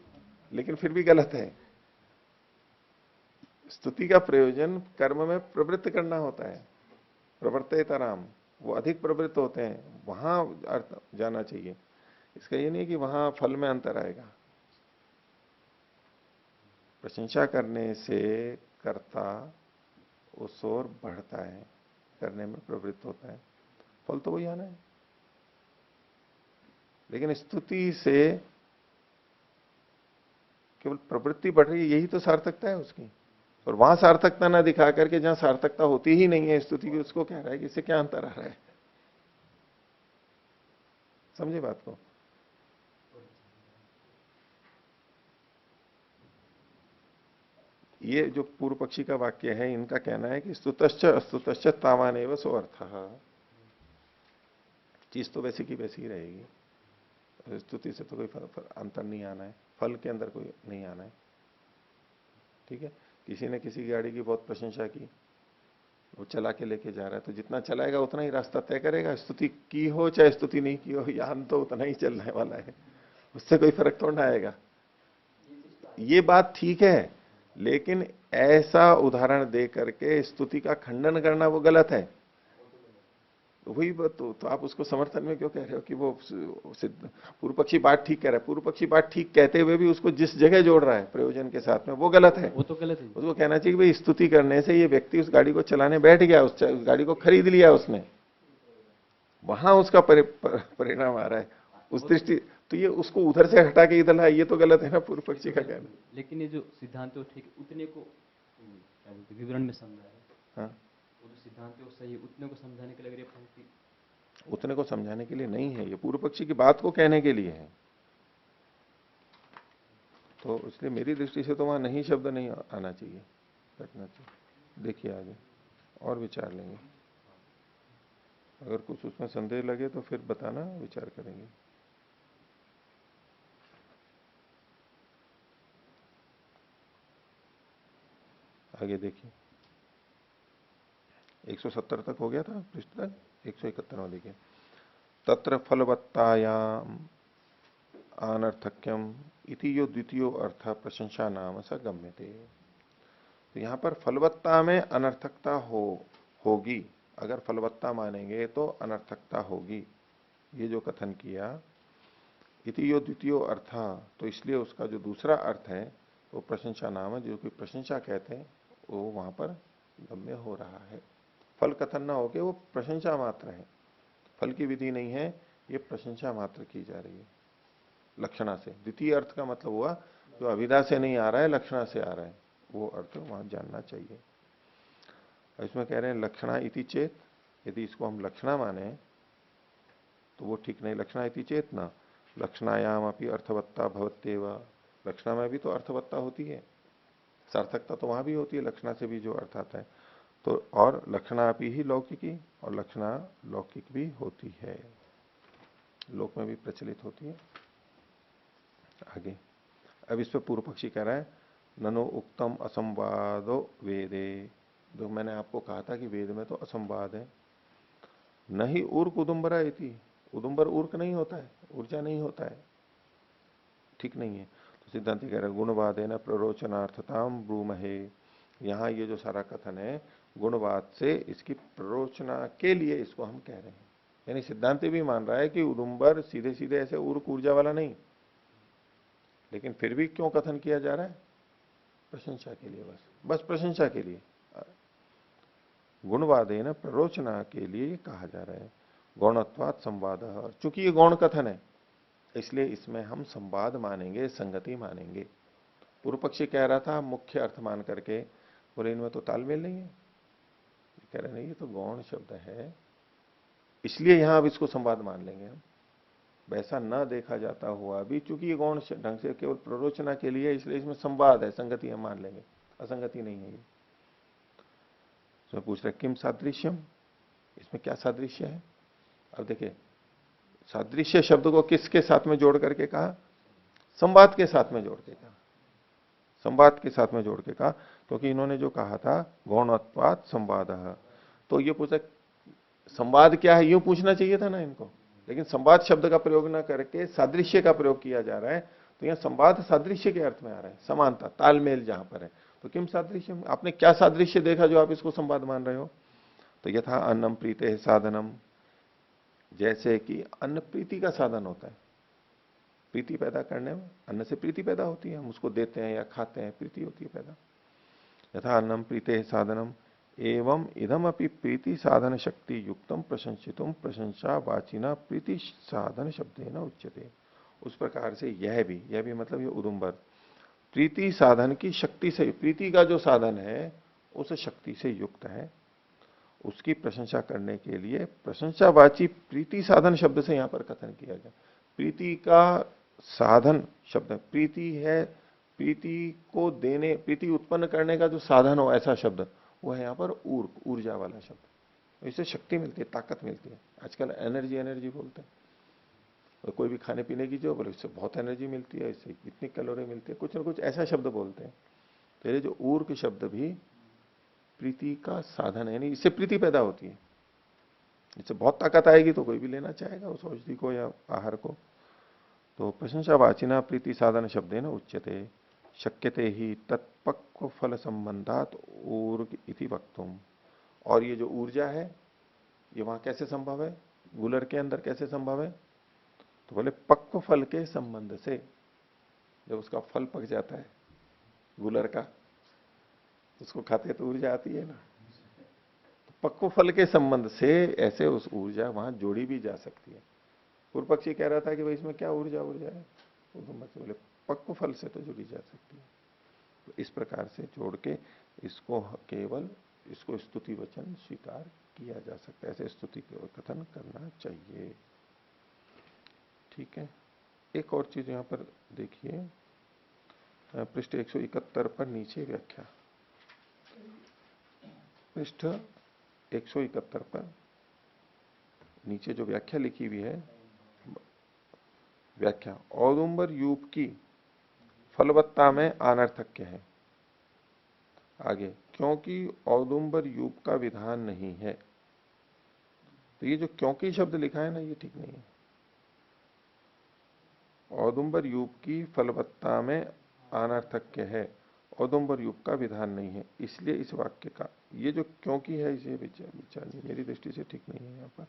लेकिन फिर भी गलत है। स्तुति का प्रयोजन कर्म में प्रवृत्त करना होता है, प्रवर्तेतराम, वो अधिक प्रवृत्त होते हैं, वहां अर्थ जाना चाहिए। इसका ये नहीं कि वहां फल में अंतर आएगा। प्रशंसा करने से कर्ता उस ओर बढ़ता है, करने में प्रवृत्त होता है, फल तो वही आना है। लेकिन स्तुति से केवल प्रवृत्ति बढ़ रही है, यही तो सार्थकता है उसकी। और वहां सार्थकता ना दिखा करके जहां सार्थकता होती ही नहीं है स्तुति की, उसको कह रहा है कि इससे क्या अंतर आ रहा है। समझे बात को। ये जो पूर्व पक्षी का वाक्य है, इनका कहना है कि स्तुतश्च अस्तुतश्च तावानेव सो अर्थः, चीज तो वैसी की वैसी ही रहेगी, स्तुति से तो कोई अंतर नहीं आना है, फल के अंदर कोई नहीं आना है। ठीक है, किसी ने किसी गाड़ी की बहुत प्रशंसा की, वो चला के लेके जा रहा है, तो जितना चलाएगा उतना ही रास्ता तय करेगा, स्तुति की हो चाहे स्तुति नहीं की हो, यान तो उतना ही चलने वाला है, उससे कोई फर्क थोड़ा आएगा। ये बात ठीक है, लेकिन ऐसा उदाहरण दे करके स्तुति का खंडन करना वो गलत है। वही बात तो आप उसको समर्थन में क्यों कह रहे हो कि वो पूर्व पक्षी बात ठीक कह रहा है। पूर्व पक्षी बात ठीक कहते हुए भी उसको जिस जगह जोड़ रहा है प्रयोजन के साथ में, वो गलत है। वो तो गलत है। उसको कहना चाहिए कि भाई स्तुति करने से ये व्यक्ति उस गाड़ी को चलाने बैठ गया, उस गाड़ी को खरीद लिया उसने, वहां उसका परिणाम आ रहा है उस दृष्टि, तो ये उसको उधर से हटा के इधर लाए, ये तो गलत है ना पूर्व पक्षी का कहना। लेकिन ये जो सिद्धांत है ठीक उतने को क्या बोलते विवरण में समझा है। हाँ, वो जो सिद्धांत है वो सही है, उतने को समझाने के लिए अगर ये पंक्ति, उतने को समझाने के लिए नहीं है, ये पूर्व पक्षी की बात को कहने के लिए है। तो इसलिए मेरी दृष्टि से तो वहां नहीं शब्द नहीं आना चाहिए, रखना चाहिए। देखिए आगे और विचार लेंगे, अगर कुछ उसमें संदेह लगे तो फिर बताना, विचार करेंगे। आगे देखिए 170 तक हो गया था, पृष्ठ तक 171वां देखिए। तत्र फलवत्तायाम अनर्थक्यम इति यो द्वितीयो अर्थ प्रशंसा नाम स गम्यते। तो यहां पर फलवत्ता में अनर्थकता होगी, अगर फलवत्ता मानेंगे तो अनर्थकता होगी। ये जो कथन किया इति यो द्वितीयो अर्थ, तो इसलिए उसका जो दूसरा अर्थ है वो प्रशंसा नाम है, जो कि प्रशंसा कहते हैं, वो वहां पर गम्य हो रहा है। फल कथन ना होके वो प्रशंसा मात्र है, फल की विधि नहीं है, ये प्रशंसा मात्र की जा रही है लक्षणा से। द्वितीय अर्थ का मतलब हुआ जो अविदा से नहीं आ रहा है, लक्षणा से आ रहा है, वो अर्थ वहां जानना चाहिए। इसमें कह रहे हैं लक्षणा इति चेत, यदि इसको हम लक्षणा माने तो वो ठीक नहीं। लक्षणा इति चेत ना, लक्षणायाम अपनी अर्थवत्ता भवत्येव, लक्षणा में भी तो अर्थवत्ता होती है, सार्थकता तो वहां भी होती है, लक्षणा से भी जो अर्थ आता है। तो और लक्षणा भी ही लौकिकी, और लक्षणा लौकिक भी होती है, लोक में भी प्रचलित होती है। आगे अब इस पे पूर्व पक्षी कह रहा है ननो उक्तम असंवादो वेदे, जो मैंने आपको कहा था कि वेद में तो असंवाद है। नहीं ऊर्क उदुम्बरा इति, उदुम्बर ऊर्क नहीं होता है, ऊर्जा नहीं होता है, ठीक नहीं है। तो सिद्धांत कह रहे हैं गुणवाद है न प्ररोचनार्थताम ब्रूमहे, यहाँ ये जो सारा कथन है गुणवाद से इसकी प्ररोचना के लिए इसको हम कह रहे हैं। यानी सिद्धांत भी मान रहा है कि उदुम्बर सीधे सीधे ऐसे ऊर्क ऊर्जा वाला नहीं, लेकिन फिर भी क्यों कथन किया जा रहा है? प्रशंसा के लिए, बस प्रशंसा के लिए, गुणवाद है ना प्ररोचना के लिए कहा जा रहा है। गौणत्वाद संवाद, चूंकि ये गौण कथन है इसलिए इसमें हम संवाद मानेंगे, संगति मानेंगे। पूर्व पक्षी कह रहा था मुख्य अर्थ मान करके, बोले इनमें तो तालमेल नहीं है, कह रहे नहीं ये तो गौण शब्द है, इसलिए यहां अब इसको संवाद मान लेंगे हम। वैसा न देखा जाता हुआ भी चूंकि ये गौण ढंग से केवल प्ररोचना के लिए, इसलिए इसमें संवाद है, संगति हम मान लेंगे, असंगति नहीं है ये। इसमें पूछ रहे किम सादृश्यम, इसमें क्या सादृश्य है? अब देखिए सादृश्य शब्द को किसके साथ में जोड़ करके कहा? संवाद के साथ में जोड़ के कहा, संवाद के साथ में जोड़ के कहा, क्योंकि इन्होंने जो कहा था गौणत्वात् संवाद, तो ये पूछा संवाद क्या है, यूं पूछना चाहिए था ना इनको, लेकिन संवाद शब्द का प्रयोग ना करके सादृश्य का प्रयोग किया जा रहा है। तो यहां संवाद सादृश्य के अर्थ में आ रहा है, समानता तालमेल जहां पर है। तो किम सादृश्य, आपने क्या सादृश्य देखा जो आप इसको संवाद मान रहे हो? तो यथा अन्नम प्रीते साधनम, जैसे कि अन्न प्रीति का साधन होता है, प्रीति पैदा करने में अन्न से प्रीति पैदा होती है, हम उसको देते हैं या खाते हैं, प्रीति होती है पैदा। यथा अन्नम प्रीते साधनम एवं इदम अपनी प्रीति साधन शक्ति युक्तम प्रशंसितुम प्रशंसा वाचिना प्रीति साधन शब्देन उच्यते। उस प्रकार से यह भी मतलब ये उदुम्बर प्रीति साधन की शक्ति से, प्रीति का जो साधन है उस शक्ति से युक्त है, उसकी प्रशंसा करने के लिए प्रशंसावाची प्रीति साधन शब्द से यहां पर कथन किया गया। प्रीति का साधन शब्द, प्रीति है, प्रीति को देने, प्रीति उत्पन्न करने का जो साधन हो ऐसा शब्द, वो है यहाँ पर ऊर्जा वाला शब्द। इससे शक्ति मिलती है, ताकत मिलती है। आजकल एनर्जी एनर्जी बोलते हैं, और कोई भी खाने पीने की जो बोले इससे बहुत एनर्जी मिलती है, इससे इतनी कैलोरी मिलती है, कुछ ना कुछ ऐसा शब्द बोलते हैं। तो ये जो ऊर्क शब्द भी प्रीति का साधन है, यानी इससे प्रीति पैदा होती है, इससे बहुत ताकत आएगी तो कोई भी लेना चाहेगा उस औषधि को या आहार को। तो प्रशंसा वाचिना प्रीति साधन शब्द है ना उच्यते, शक्यते ही तत्पक्व फल संबंधात ऊर्ग इति वक्तुम। और ये जो ऊर्जा है ये वहां कैसे संभव है, गुलर के अंदर कैसे संभव है? तो बोले पक्व फल के संबंध से, जब उसका फल पक जाता है गुलर का, उसको खाते तो ऊर्जा आती है ना, तो पक्व फल के संबंध से ऐसे उस ऊर्जा वहां जोड़ी भी जा सकती है। पूर्व पक्षी कह रहा था कि भाई इसमें क्या ऊर्जा ऊर्जा है, तो बोले पक्व फल से तो जुड़ी जा सकती है। तो इस प्रकार से जोड़ के इसको केवल इसको स्तुति वचन स्वीकार किया जा सकता है, ऐसे स्तुति कथन करना चाहिए। ठीक है, एक और चीज यहां पर देखिए, पृष्ठ 171 पर नीचे व्याख्या, पृष्ठ 171 पर नीचे जो व्याख्या लिखी हुई है, व्याख्या औदुंबर यूप की फलवत्ता में अनर्थक्य है। आगे क्योंकि औदुंबर यूप का विधान नहीं है, तो ये जो क्योंकि शब्द लिखा है ना ये ठीक नहीं है। औदुंबर यूप की फलवत्ता में अनर्थक्य है, औदुंबर युग का विधान नहीं है, इसलिए इस वाक्य का ये जो क्योंकि है इसे विचार नहीं, मेरी दृष्टि से ठीक नहीं है यहां पर।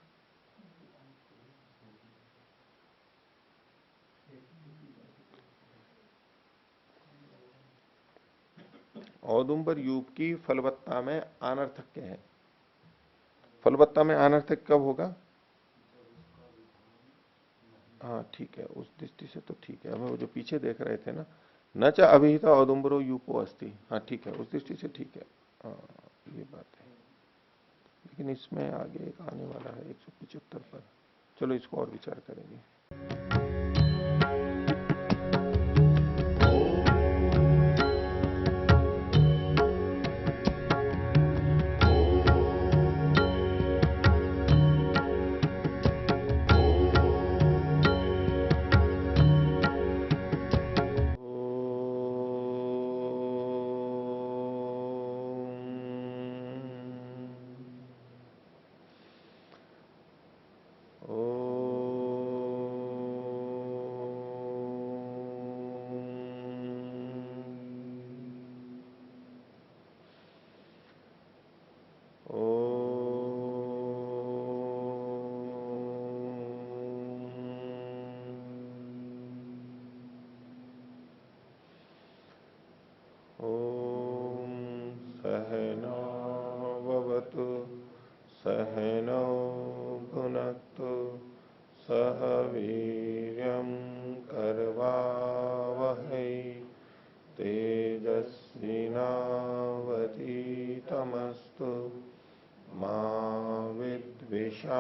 औदुंबर युग की फलवत्ता में अनर्थक है। फलवत्ता में अनर्थक कब होगा? हाँ ठीक है, उस दृष्टि से तो ठीक है। हमें वो जो पीछे देख रहे थे ना, न च अभिहिता औदुंबरो यूपो अस्ति, हाँ ठीक है, उस दृष्टि से ठीक है। हाँ ये बात है, लेकिन इसमें आगे एक आने वाला है 175 पर, चलो इसको और विचार करेंगे। सहनावतु सहनौ भुनक्तु सह वीर्यं करवावहै तेजस्विनावधीतमस्तु मा विद्विषावहै।